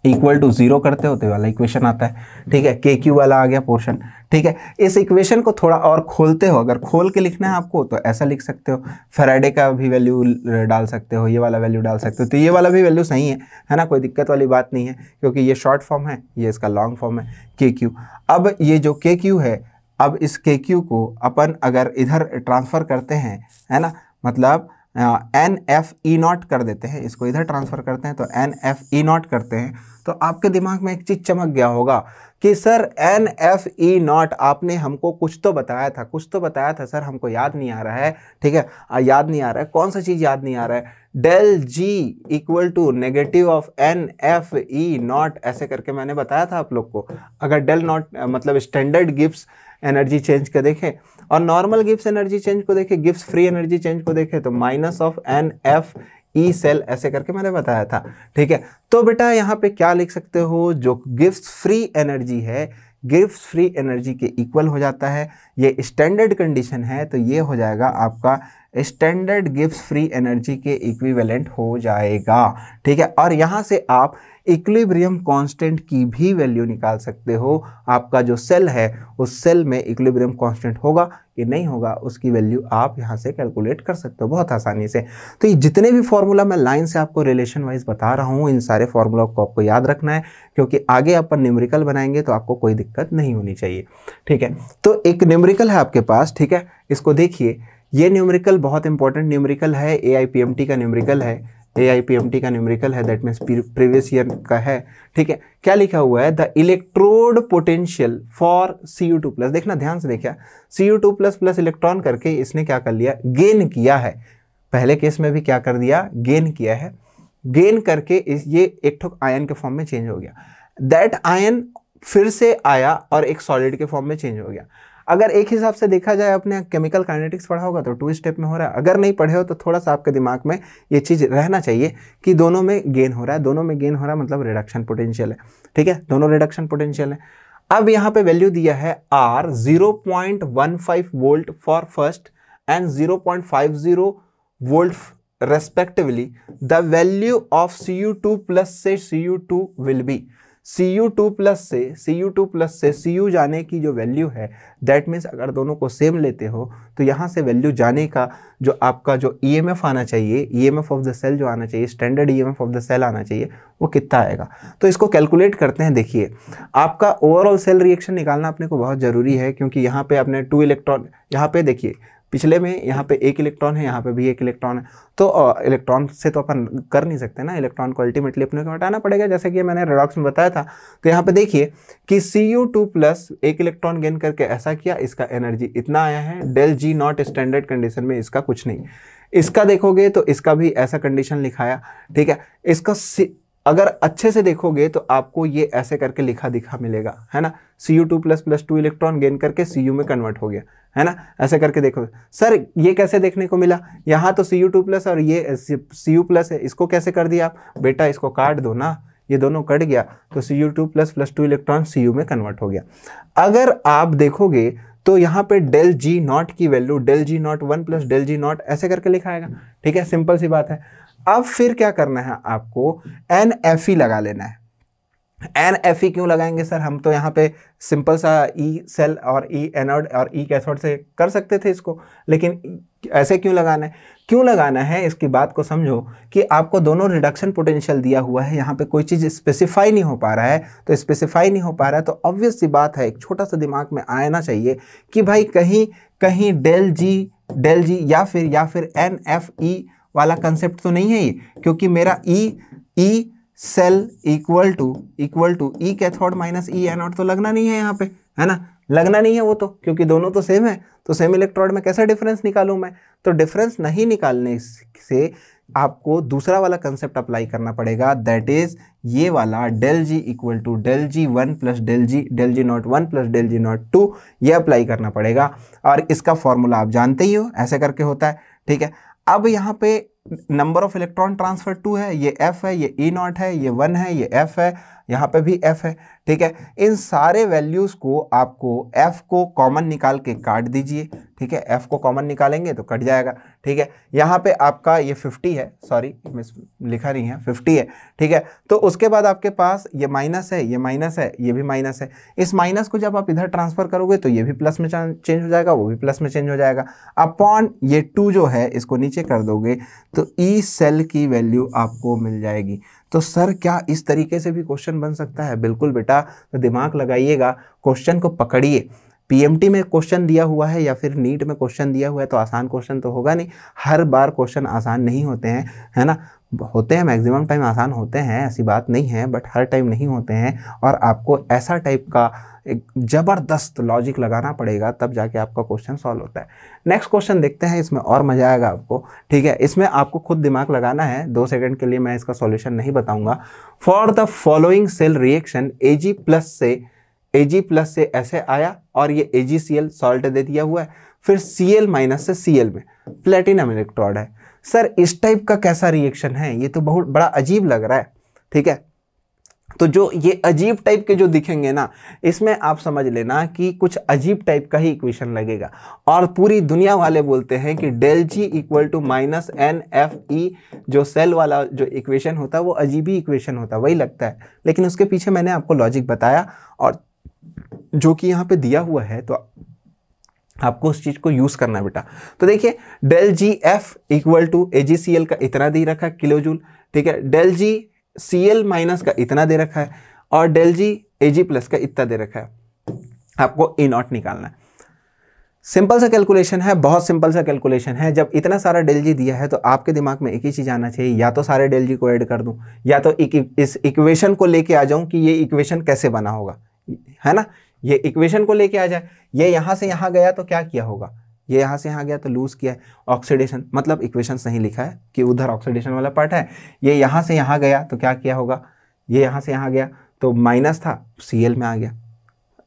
इक्वल टू 0 करते होते वाला इक्वेशन आता है, ठीक है, के क्यू वाला आ गया पोर्शन, ठीक है। इस इक्वेशन को थोड़ा और खोलते हो, अगर खोल के लिखना है आपको तो ऐसा लिख सकते हो, फैराडे का भी वैल्यू डाल सकते हो, ये वाला वैल्यू डाल सकते हो, तो ये वाला भी वैल्यू सही है ना, कोई दिक्कत वाली बात नहीं है, क्योंकि ये शॉर्ट फॉर्म है, ये इसका लॉन्ग फॉर्म है के क्यू। अब ये जो के क्यू है, अब इस के क्यू को अपन अगर इधर ट्रांसफ़र करते हैं, है ना, मतलब एन एफ ई नॉट कर देते हैं, इसको इधर ट्रांसफ़र करते हैं तो एन एफ ई नॉट करते हैं, तो आपके दिमाग में एक चीज़ चमक गया होगा कि sir N F E naught आपने हमको कुछ तो बताया था सर, हमको याद नहीं आ रहा है, ठीक है, याद नहीं आ रहा है, कौन सा चीज़ याद नहीं आ रहा है, del G equal to negative of N F E naught, ऐसे करके मैंने बताया था आप लोग को। अगर डेल नॉट मतलब स्टैंडर्ड गिब्स एनर्जी चेंज को देखें और नॉर्मल गिब्स एनर्जी चेंज को देखें, गिब्स फ्री एनर्जी चेंज को देखें, तो minus of N F E cell ऐसे करके मैंने बताया था, ठीक है। तो बेटा यहाँ पे क्या लिख सकते हो, जो गिब्स फ्री एनर्जी है, गिब्स फ्री एनर्जी के इक्वल हो जाता है, ये स्टैंडर्ड कंडीशन है, तो ये हो जाएगा आपका स्टैंडर्ड गिब्स फ्री एनर्जी के इक्विवेलेंट हो जाएगा, ठीक है। और यहाँ से आप इक्विलिब्रियम कांस्टेंट की भी वैल्यू निकाल सकते हो, आपका जो सेल है उस सेल में इक्विलिब्रियम कांस्टेंट होगा कि नहीं होगा, उसकी वैल्यू आप यहाँ से कैलकुलेट कर सकते हो बहुत आसानी से। तो ये जितने भी फॉर्मूला मैं लाइन से आपको रिलेशन वाइज बता रहा हूँ, इन सारे फॉर्मूला को आपको याद रखना है, क्योंकि आगे अपन न्यूमेरिकल बनाएंगे तो आपको कोई दिक्कत नहीं होनी चाहिए, ठीक है। तो एक न्यूमेरिकल है आपके पास, ठीक है, इसको देखिए, ये न्यूमेरिकल बहुत इंपॉर्टेंट न्यूमेरिकल है, AIPMT का न्यूमेरिकल है, AIPMT का न्यूमेरिकल है, दैट मीन्स प्रीवियस ईयर का है, ठीक है। क्या लिखा हुआ है, the electrode potential for Cu2+, देखना ध्यान से, देखिए Cu2+ प्लस इलेक्ट्रॉन करके इसने क्या कर लिया, गेन किया है, पहले केस में भी क्या कर दिया, गेन किया है, गेन करके ये एक ठोक आयन के फॉर्म में चेंज हो गया, दैट आयन फिर से आया और एक सॉलिड के फॉर्म में चेंज हो गया। अगर एक हिसाब से देखा जाए, अपने केमिकल काइनेटिक्स पढ़ा होगा तो 2 स्टेप में हो रहा है, अगर नहीं पढ़े हो तो थोड़ा सा आपके दिमाग में ये चीज़ रहना चाहिए कि दोनों में गेन हो रहा है, दोनों में गेन हो रहा है मतलब रिडक्शन पोटेंशियल है, ठीक है, दोनों रिडक्शन पोटेंशियल है। अब यहाँ पे वैल्यू दिया है R 0.15 volt for first and 0.50 volt respectively, the value of Cu2+ से Cu2 विल बी, Cu2+ से Cu जाने की जो वैल्यू है, दैट मीन्स अगर दोनों को सेम लेते हो तो यहाँ से वैल्यू जाने का जो आपका जो EMF आना चाहिए, EMF ऑफ द सेल जो आना चाहिए, standard EMF of the cell आना चाहिए, वो कितना आएगा। तो इसको कैलकुलेट करते हैं। देखिए, आपका ओवरऑल सेल रिएक्शन निकालना अपने को बहुत ज़रूरी है, क्योंकि यहाँ पे आपने 2 इलेक्ट्रॉन, यहाँ पे देखिए पिछले में यहाँ पे 1 इलेक्ट्रॉन है, यहाँ पे भी 1 इलेक्ट्रॉन है, तो इलेक्ट्रॉन से तो अपन कर नहीं सकते ना, इलेक्ट्रॉन को अल्टीमेटली अपने को हटाना पड़ेगा, जैसे कि मैंने रेडॉक्स में बताया था। तो यहाँ पे देखिए कि Cu2+ 1 इलेक्ट्रॉन गेन करके ऐसा किया, इसका एनर्जी इतना आया है, del G naught standard condition में इसका कुछ नहीं। इसका देखोगे तो इसका भी ऐसा कंडीशन लिखाया, ठीक है। इसका अगर अच्छे से देखोगे तो आपको ये ऐसे करके लिखा दिखा मिलेगा, है ना, Cu2+ प्लस 2 इलेक्ट्रॉन गेन करके Cu में कन्वर्ट हो गया, है ना, ऐसे करके देखो। सर ये कैसे देखने को मिला, यहाँ तो Cu2+ और ये Cu+ है, इसको कैसे कर दिया आप, बेटा इसको काट दो ना, ये दोनों कट गया तो Cu2+ प्लस 2 इलेक्ट्रॉन Cu में कन्वर्ट हो गया। अगर आप देखोगे तो यहाँ पे डेल जी नॉट की value del G naught 1 plus del G naught ऐसे करके लिखा आएगा, ठीक है, सिंपल सी बात है। अब फिर क्या करना है, आपको NFe लगा लेना है। NFe क्यों लगाएंगे सर, हम तो यहाँ पे सिंपल सा ई सेल और ई एनोड और ई कैथोड से कर सकते थे इसको, लेकिन ऐसे क्यों लगाना है, क्यों लगाना है इसकी बात को समझो कि आपको दोनों रिडक्शन पोटेंशियल दिया हुआ है, यहाँ पे कोई चीज़ स्पेसिफाई नहीं हो पा रहा है, तो स्पेसिफाई नहीं हो पा रहा है तो ऑब्वियस सी बात है, एक छोटा सा दिमाग में आना चाहिए कि भाई कहीं कहीं डेल जी या फिर NFe वाला कंसेप्ट तो नहीं है ये, क्योंकि मेरा E cell equal to E cathode minus E anode तो लगना नहीं है यहाँ पे, है ना, लगना नहीं है वो तो, क्योंकि दोनों तो सेम है, तो सेम इलेक्ट्रोड में कैसा डिफरेंस निकालूं मैं। तो डिफरेंस नहीं निकालने से आपको दूसरा वाला कंसेप्ट अप्लाई करना पड़ेगा, दैट इज ये वाला del G equal to del G 1 plus del G naught 1 plus del G naught 2, ये अप्लाई करना पड़ेगा। और इसका फॉर्मूला आप जानते ही हो, ऐसे करके होता है, ठीक है। अब यहाँ पे नंबर ऑफ इलेक्ट्रॉन ट्रांसफर 2 है, ये F है, ये E0 है, ये 1 है, ये F है, यहाँ पे भी F है। ठीक है, इन सारे वैल्यूज़ को आपको F को कॉमन निकाल के काट दीजिए। ठीक है, F को कॉमन निकालेंगे तो कट जाएगा। ठीक है, यहाँ पे आपका ये 50 है, सॉरी लिखा नहीं है, 50 है। ठीक है, तो उसके बाद आपके पास ये माइनस है, ये माइनस है, ये भी माइनस है। इस माइनस को जब आप इधर ट्रांसफर करोगे तो ये भी प्लस में चेंज हो जाएगा, वो भी प्लस में चेंज हो जाएगा। अपॉन ये 2 जो है इसको नीचे कर दोगे तो ई सेल की वैल्यू आपको मिल जाएगी। तो सर क्या इस तरीके से भी क्वेश्चन बन सकता है? बिल्कुल बेटा, तो दिमाग लगाइएगा, क्वेश्चन को पकड़िए। पीएमटी में क्वेश्चन दिया हुआ है या फिर नीट में क्वेश्चन दिया हुआ है तो आसान क्वेश्चन तो होगा नहीं। हर बार क्वेश्चन आसान नहीं होते हैं, है ना, होते हैं मैक्सिमम टाइम आसान होते हैं, ऐसी बात नहीं है, बट हर टाइम नहीं होते हैं। और आपको ऐसा टाइप का एक ज़बरदस्त लॉजिक लगाना पड़ेगा, तब जाके आपका क्वेश्चन सॉल्व होता है। नेक्स्ट क्वेश्चन देखते हैं, इसमें और मज़ा आएगा आपको। ठीक है, इसमें आपको खुद दिमाग लगाना है। 2 सेकंड के लिए मैं इसका सॉल्यूशन नहीं बताऊंगा। For the following cell reaction Ag plus से ऐसे आया और ये AgCl सॉल्ट दे दिया हुआ है, फिर Cl माइनस से Cl में प्लेटिनम इलेक्ट्रोड है। सर इस टाइप का कैसा रिएक्शन है? ये तो बहुत बड़ा अजीब लग रहा है। ठीक है, तो जो ये अजीब टाइप के जो दिखेंगे ना, इसमें आप समझ लेना कि कुछ अजीब टाइप का ही इक्वेशन लगेगा। और पूरी दुनिया वाले बोलते हैं कि del G equal to minus NFE, जो सेल वाला जो इक्वेशन होता है वो अजीब ही इक्वेशन होता है, वही लगता है। लेकिन उसके पीछे मैंने आपको लॉजिक बताया और जो कि यहाँ पे दिया हुआ है, तो आपको उस चीज को यूज करना है बेटा। तो देखिए, del G F equal to AgCl का इतना दे रखा है किलो जूल। ठीक है, डेल जी Cl माइनस का इतना दे रखा है और डेल जी Ag प्लस का इतना दे रखा है। आपको E0 निकालना है। सिंपल सा कैलकुलेशन है, बहुत सिंपल सा कैलकुलेशन है। जब इतना सारा डेल जी दिया है तो आपके दिमाग में एक ही चीज़ आना चाहिए, या तो सारे डेल जी को ऐड कर दूं, या तो इस इक्वेशन को लेके आ जाऊं कि ये इक्वेशन कैसे बना होगा, है ना। ये इक्वेशन को लेके आ जाए, ये यहाँ से यहाँ गया तो क्या किया होगा, ये यहाँ से यहाँ गया तो लूज किया है, ऑक्सीडेशन, मतलब इक्वेशन सही लिखा है कि उधर ऑक्सीडेशन वाला पार्ट है। ये यहाँ से यहाँ गया तो क्या किया होगा, ये यहाँ से यहाँ गया तो माइनस था, Cl में आ गया।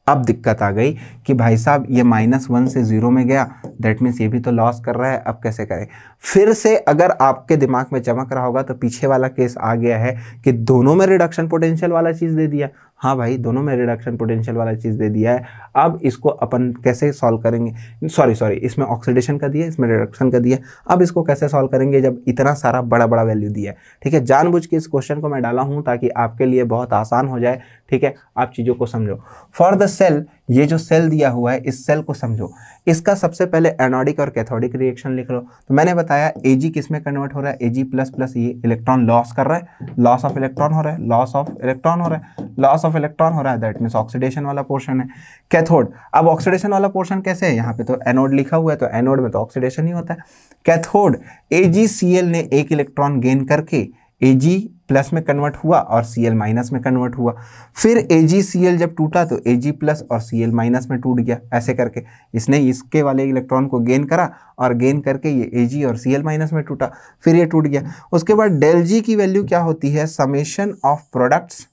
अब दिक्कत आ गई कि भाई साहब ये -1 से 0 में गया, दैट मीन्स ये भी तो लॉस कर रहा है, अब कैसे करें। फिर से अगर आपके दिमाग में चमक रहा होगा तो पीछे वाला केस आ गया है कि दोनों में रिडक्शन पोटेंशियल वाला चीज़ दे दिया। हाँ भाई, दोनों में रिडक्शन पोटेंशियल वाला चीज़ दे दिया है। अब इसको अपन कैसे सॉल्व करेंगे, सॉरी इसमें ऑक्सीडेशन का दिया, इसमें रिडक्शन का दिया। अब इसको कैसे सॉल्व करेंगे जब इतना सारा बड़ा बड़ा वैल्यू दिया है। ठीक है, जानबूझ के इस क्वेश्चन को मैं डाला हूँ ताकि आपके लिए बहुत आसान हो जाए। ठीक है, आप चीज़ों को समझो। फॉर द सेल, ये जो सेल दिया हुआ है इस सेल को समझो। इसका सबसे पहले एनोडिक और कैथोडिक रिएक्शन लिख लो। तो मैंने बताया Ag किस में कन्वर्ट हो रहा है, Ag प्लस प्लस ये इलेक्ट्रॉन लॉस कर रहा है, लॉस ऑफ इलेक्ट्रॉन हो रहा है, लॉस ऑफ इलेक्ट्रॉन हो रहा है, लॉस ऑफ इलेक्ट्रॉन हो रहा है, दैट मीन्स ऑक्सीडेशन वाला पोर्शन है। कैथोड, अब ऑक्सीडेशन वाला पोर्शन कैसे है, यहाँ पे तो एनोड लिखा हुआ है तो एनोड में तो ऑक्सीडेशन ही होता है। कैथोड, AgCl ने एक इलेक्ट्रॉन गेन करके Ag प्लस में कन्वर्ट हुआ और Cl माइनस में कन्वर्ट हुआ। फिर AgCl जब टूटा तो Ag प्लस और Cl माइनस में टूट गया। ऐसे करके इसने इसके वाले इलेक्ट्रॉन को गेन करा और गेन करके ये Ag और Cl माइनस में टूटा, फिर ये टूट गया। उसके बाद डेल जी की वैल्यू क्या होती है, summation of products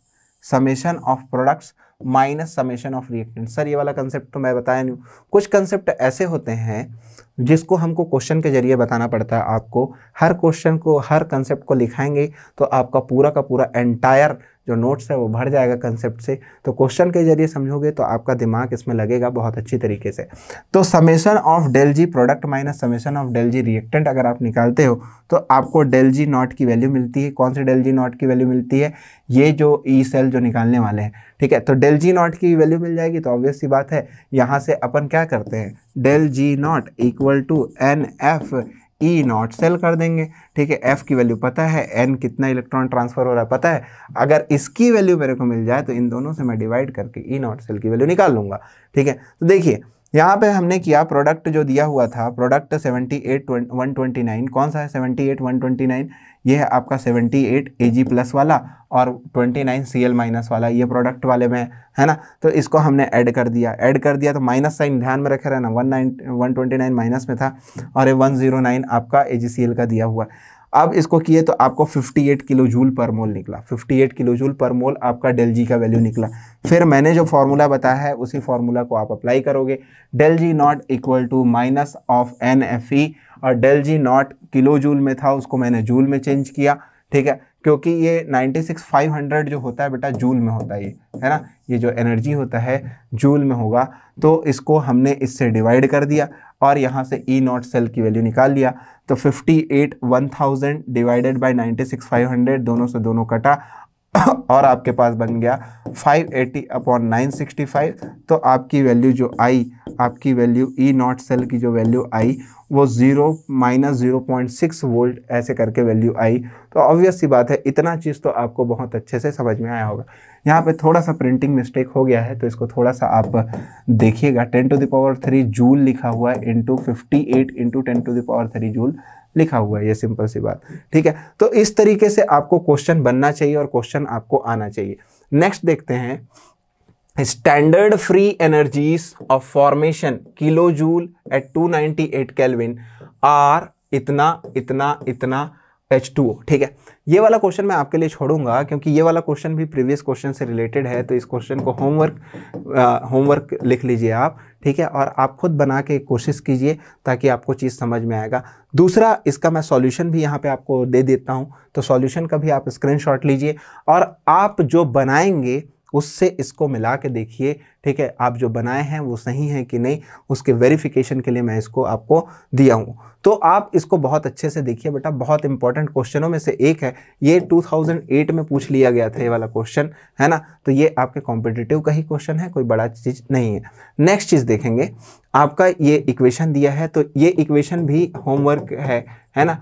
minus summation of reactant. Sir ये वाला कंसेप्ट तो मैं बताया नहीं। कुछ कंसेप्ट ऐसे होते हैं जिसको हमको क्वेश्चन के जरिए बताना पड़ता है। आपको हर क्वेश्चन को, हर कंसेप्ट को लिखाएंगे तो आपका पूरा का पूरा एंटायर जो नोट्स है वो भर जाएगा कंसेप्ट से। तो क्वेश्चन के जरिए समझोगे तो आपका दिमाग इसमें लगेगा बहुत अच्छी तरीके से। तो summation of del G product minus summation of del G reactant अगर आप निकालते हो तो आपको डेल जी नॉट की वैल्यू मिलती है। कौन सी डेल जी नॉट की वैल्यू मिलती है, ये जो ई सेल जो निकालने वाले हैं। ठीक है, तो डेल जी नॉट की वैल्यू मिल जाएगी तो ऑब्वियस सी बात है, यहाँ से अपन क्या करते हैं, del G naught equal to NF E0 cell कर देंगे। ठीक है, F की वैल्यू पता है, N कितना इलेक्ट्रॉन ट्रांसफर हो रहा है पता है। अगर इसकी वैल्यू मेरे को मिल जाए तो इन दोनों से मैं डिवाइड करके E0 सेल की वैल्यू निकाल लूँगा। ठीक है, तो देखिए यहाँ पे हमने किया, प्रोडक्ट जो दिया हुआ था, प्रोडक्ट 78,129, कौन सा है 78,129, ये है आपका 78 Ag प्लस वाला और 29 Cl माइनस वाला, ये प्रोडक्ट वाले में है ना। तो इसको हमने ऐड कर दिया तो माइनस साइन ध्यान में रखे रहना, 129 माइनस में था और ये 109 आपका AgCl का दिया हुआ। अब इसको किए तो आपको 58 किलो जूल पर मोल निकला, 58 किलो जूल पर मोल आपका डेल जी का वैल्यू निकला। फिर मैंने जो फॉर्मूला बताया है उसी फॉर्मूला को आप अप्लाई करोगे, del G naught equal to minus of NFE और del G naught kilo joule में था, उसको मैंने जूल में चेंज किया, ठीक है, क्योंकि ये 96,500 जो होता है बेटा जूल में होता है, ये है ना, ये जो एनर्जी होता है जूल में होगा, तो इसको हमने इससे डिवाइड कर दिया और यहाँ से ई नॉट सेल की वैल्यू निकाल लिया। तो 58,1000 डिवाइडेड बाई 96,500, दोनों से दोनों कटा और आपके पास बन गया 580/965। तो आपकी वैल्यू जो आई, आपकी वैल्यू ई नॉट सेल की जो वैल्यू आई वो 0-0.6 वोल्ट ऐसे करके वैल्यू आई। तो ऑब्वियस सी बात है, इतना चीज़ तो आपको बहुत अच्छे से समझ में आया होगा। यहाँ पे थोड़ा सा प्रिंटिंग मिस्टेक हो गया है, तो इसको थोड़ा सा आप देखिएगा। 10⁻³ जूल लिखा हुआ है इंटू 58 इंटू 10⁻³ जूल लिखा हुआ है, ये सिंपल सी बात, ठीक है। तो इस तरीके से आपको क्वेश्चन बनना चाहिए और क्वेश्चन आपको आना चाहिए। नेक्स्ट देखते हैं, standard free energies of formation kilo joule at 298 kelvin are इतना इतना इतना H2O, ठीक है। ये वाला क्वेश्चन मैं आपके लिए छोड़ूंगा क्योंकि ये वाला क्वेश्चन भी प्रीवियस क्वेश्चन से रिलेटेड है, तो इस क्वेश्चन को होमवर्क लिख लीजिए आप, ठीक है, और आप खुद बना के कोशिश कीजिए ताकि आपको चीज़ समझ में आएगा। दूसरा, इसका मैं सॉल्यूशन भी यहाँ पे आपको दे देता हूँ, तो सॉल्यूशन का भी आप स्क्रीनशॉट लीजिए और आप जो बनाएंगे उससे इसको मिला के देखिए, ठीक है, आप जो बनाए हैं वो सही है कि नहीं, उसके वेरिफिकेशन के लिए मैं इसको आपको दिया हूँ। तो आप इसको बहुत अच्छे से देखिए बेटा, बहुत इंपॉर्टेंट क्वेश्चनों में से एक है ये। 2008 में पूछ लिया गया था ये वाला क्वेश्चन, है ना, तो ये आपके कॉम्पिटिटिव का ही क्वेश्चन है, कोई बड़ा चीज़ नहीं है। नेक्स्ट चीज़ देखेंगे, आपका ये इक्वेशन दिया है, तो ये इक्वेशन भी होमवर्क है ना,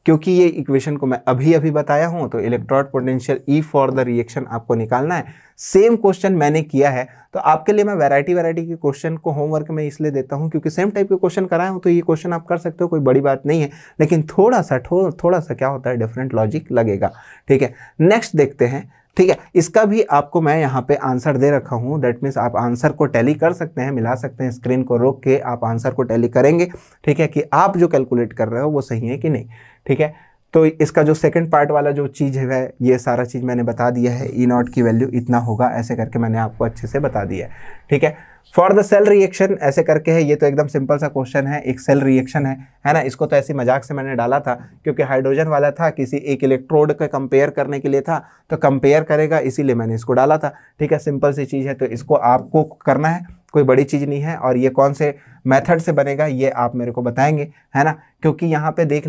क्योंकि ये इक्वेशन को मैं अभी बताया हूँ। तो electrode potential E for the reaction आपको निकालना है। सेम क्वेश्चन मैंने किया है, तो आपके लिए मैं वैरायटी के क्वेश्चन को होमवर्क में इसलिए देता हूँ क्योंकि सेम टाइप के क्वेश्चन कराए हूँ, तो ये क्वेश्चन आप कर सकते हो, कोई बड़ी बात नहीं है, लेकिन थोड़ा सा क्या होता है, डिफरेंट लॉजिक लगेगा, ठीक है। नेक्स्ट देखते हैं, ठीक है, इसका भी आपको मैं यहाँ पे आंसर दे रखा हूँ। दैट मीन्स आप आंसर को टैली कर सकते हैं, मिला सकते हैं, स्क्रीन को रोक के आप आंसर को टैली करेंगे, ठीक है, कि आप जो कैलकुलेट कर रहे हो वो सही है कि नहीं, ठीक है। तो इसका जो सेकंड पार्ट वाला जो चीज़ है, ये सारा चीज़ मैंने बता दिया है। ई नॉट की वैल्यू इतना होगा, ऐसे करके मैंने आपको अच्छे से बता दिया है, ठीक है। फॉर द सेल रिएक्शन ऐसे करके है, ये तो एकदम सिंपल सा क्वेश्चन है, एक सेल रिएक्शन है ना। इसको तो ऐसी मजाक से मैंने डाला था क्योंकि हाइड्रोजन वाला था, किसी एक इलेक्ट्रोड का कंपेयर करने के लिए था, तो कंपेयर करेगा इसीलिए मैंने इसको डाला था, ठीक है। सिंपल सी चीज़ है, तो इसको आपको करना है, कोई बड़ी चीज़ नहीं है। और ये कौन से मेथड से बनेगा ये आप मेरे को बताएंगे, है ना, क्योंकि यहाँ पे देख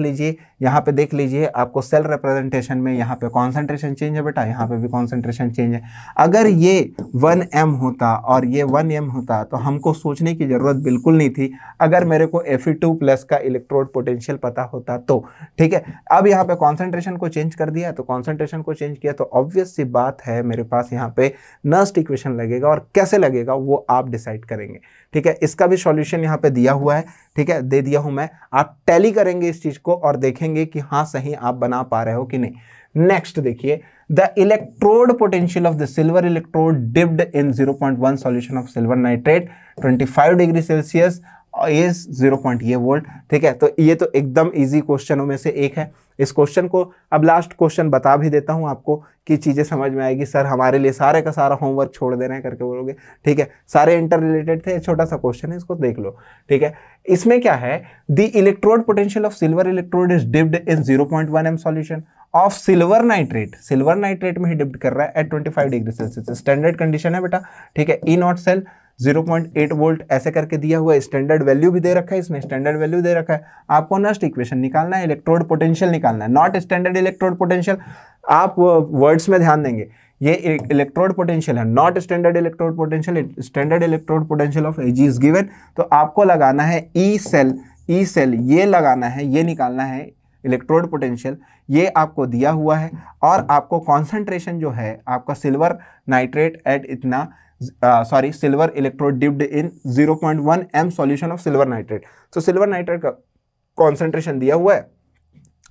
लीजिए आपको सेल रिप्रेजेंटेशन में यहाँ पे कॉन्सेंट्रेशन चेंज है बेटा, यहाँ पे भी कॉन्सेंट्रेशन चेंज है। अगर ये 1m होता और ये 1m होता तो हमको सोचने की ज़रूरत बिल्कुल नहीं थी, अगर मेरे को Fe2+ का इलेक्ट्रोड पोटेंशियल पता होता तो, ठीक है। अब यहाँ पे कॉन्सेंट्रेशन को चेंज कर दिया, तो कॉन्सेंट्रेशन को चेंज किया तो ऑब्वियस सी बात है मेरे पास यहाँ पे नर्स्ट इक्वेशन लगेगा, और कैसे लगेगा वो आप डिसाइड करेंगे, ठीक है। इसका भी सॉल्यूशन यहाँ पे दिया हुआ है, ठीक है, दे दिया हूं मैं। आप टैली करेंगे इस चीज को और देखेंगे कि हाँ सही आप बना पा रहे हो कि नहीं। नेक्स्ट देखिए, the electrode potential of the silver electrode dipped in 0.1 solution of silver nitrate 25 degree Celsius is 0. ये वोल्ट, ठीक है। तो ये तो एकदम इजी क्वेश्चनों में से एक है। इस क्वेश्चन को अब लास्ट क्वेश्चन बता भी देता हूं आपको कि चीज़ें समझ में आएगी। सर हमारे लिए सारे का सारा होमवर्क छोड़ दे रहे हैं करके बोलोगे, ठीक है, सारे इंटर रिलेटेड थे, छोटा सा क्वेश्चन है, इसको देख लो, ठीक है। इसमें क्या है, the electrode potential of silver electrode is dipped in 0.1 m solution of silver nitrate में ही डिप्ड कर रहा है at 25 degree Celsius. Standard condition है बेटा, ठीक है। ई नॉट सेल 0.8 वोल्ट ऐसे करके दिया हुआ है, स्टैंडर्ड वैल्यू भी दे रखा है, इसने स्टैंडर्ड वैल्यू दे रखा है। आपको नस्ट इक्वेशन निकालना है, इलेक्ट्रोड पोटेंशियल निकालना है, नॉट स्टैंडर्ड इलेक्ट्रोड पोटेंशियल। आप वर्ड्स में ध्यान देंगे, ये इलेक्ट्रोड पोटेंशियल है, not standard electrode potential. Standard electrode potential of Ag is given, तो आपको लगाना है ई सेल ये लगाना है, ये निकालना है इलेक्ट्रोड पोटेंशियल, ये आपको दिया हुआ है। और आपको कॉन्सेंट्रेशन जो है आपका सिल्वर नाइट्रेट एट इतना silver electrode dipped in 0.1 m solution of silver nitrate. तो सिल्वर नाइट्रेट का कॉन्सेंट्रेशन दिया हुआ है,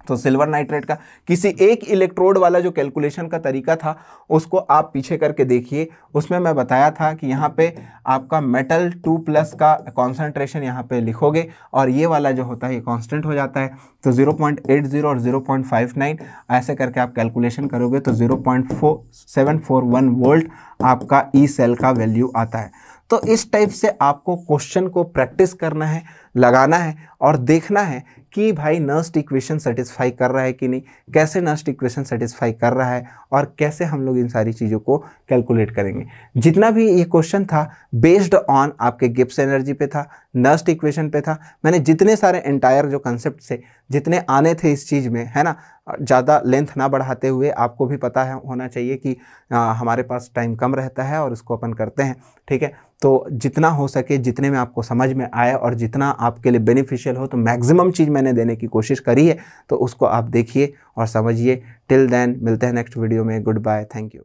तो सिल्वर नाइट्रेट का किसी एक इलेक्ट्रोड वाला जो कैलकुलेशन का तरीका था उसको आप पीछे करके देखिए। उसमें मैं बताया था कि यहाँ पे आपका मेटल 2+ का कॉन्सेंट्रेशन यहाँ पे लिखोगे और ये वाला जो होता है ये कांस्टेंट हो जाता है, तो 0.80 और 0.59 ऐसे करके आप कैलकुलेशन करोगे तो 0.4741 वोल्ट आपका ई सेल का वैल्यू आता है। तो इस टाइप से आपको क्वेश्चन को प्रैक्टिस करना है, लगाना है और देखना है कि भाई नर्स्ट इक्वेशन सेटिस्फाई कर रहा है कि नहीं, कैसे नर्स्ट इक्वेशन सेटिस्फाई कर रहा है और कैसे हम लोग इन सारी चीज़ों को कैलकुलेट करेंगे। जितना भी ये क्वेश्चन था बेस्ड ऑन आपके गिब्स एनर्जी पे था, नर्स्ट इक्वेशन पे था। मैंने जितने सारे एंटायर जो कंसेप्ट से जितने आने थे इस चीज़ में, है ना, ज़्यादा लेंथ ना बढ़ाते हुए, आपको भी पता है होना चाहिए कि हमारे पास टाइम कम रहता है और उसको अपन करते हैं, ठीक है। तो जितना हो सके, जितने में आपको समझ में आए और जितना आपके लिए बेनिफिशियल हो, तो मैक्सिमम चीज़ मैंने देने की कोशिश करी है, तो उसको आप देखिए और समझिए। टिल देन मिलते हैं नेक्स्ट वीडियो में। Good bye, thank you.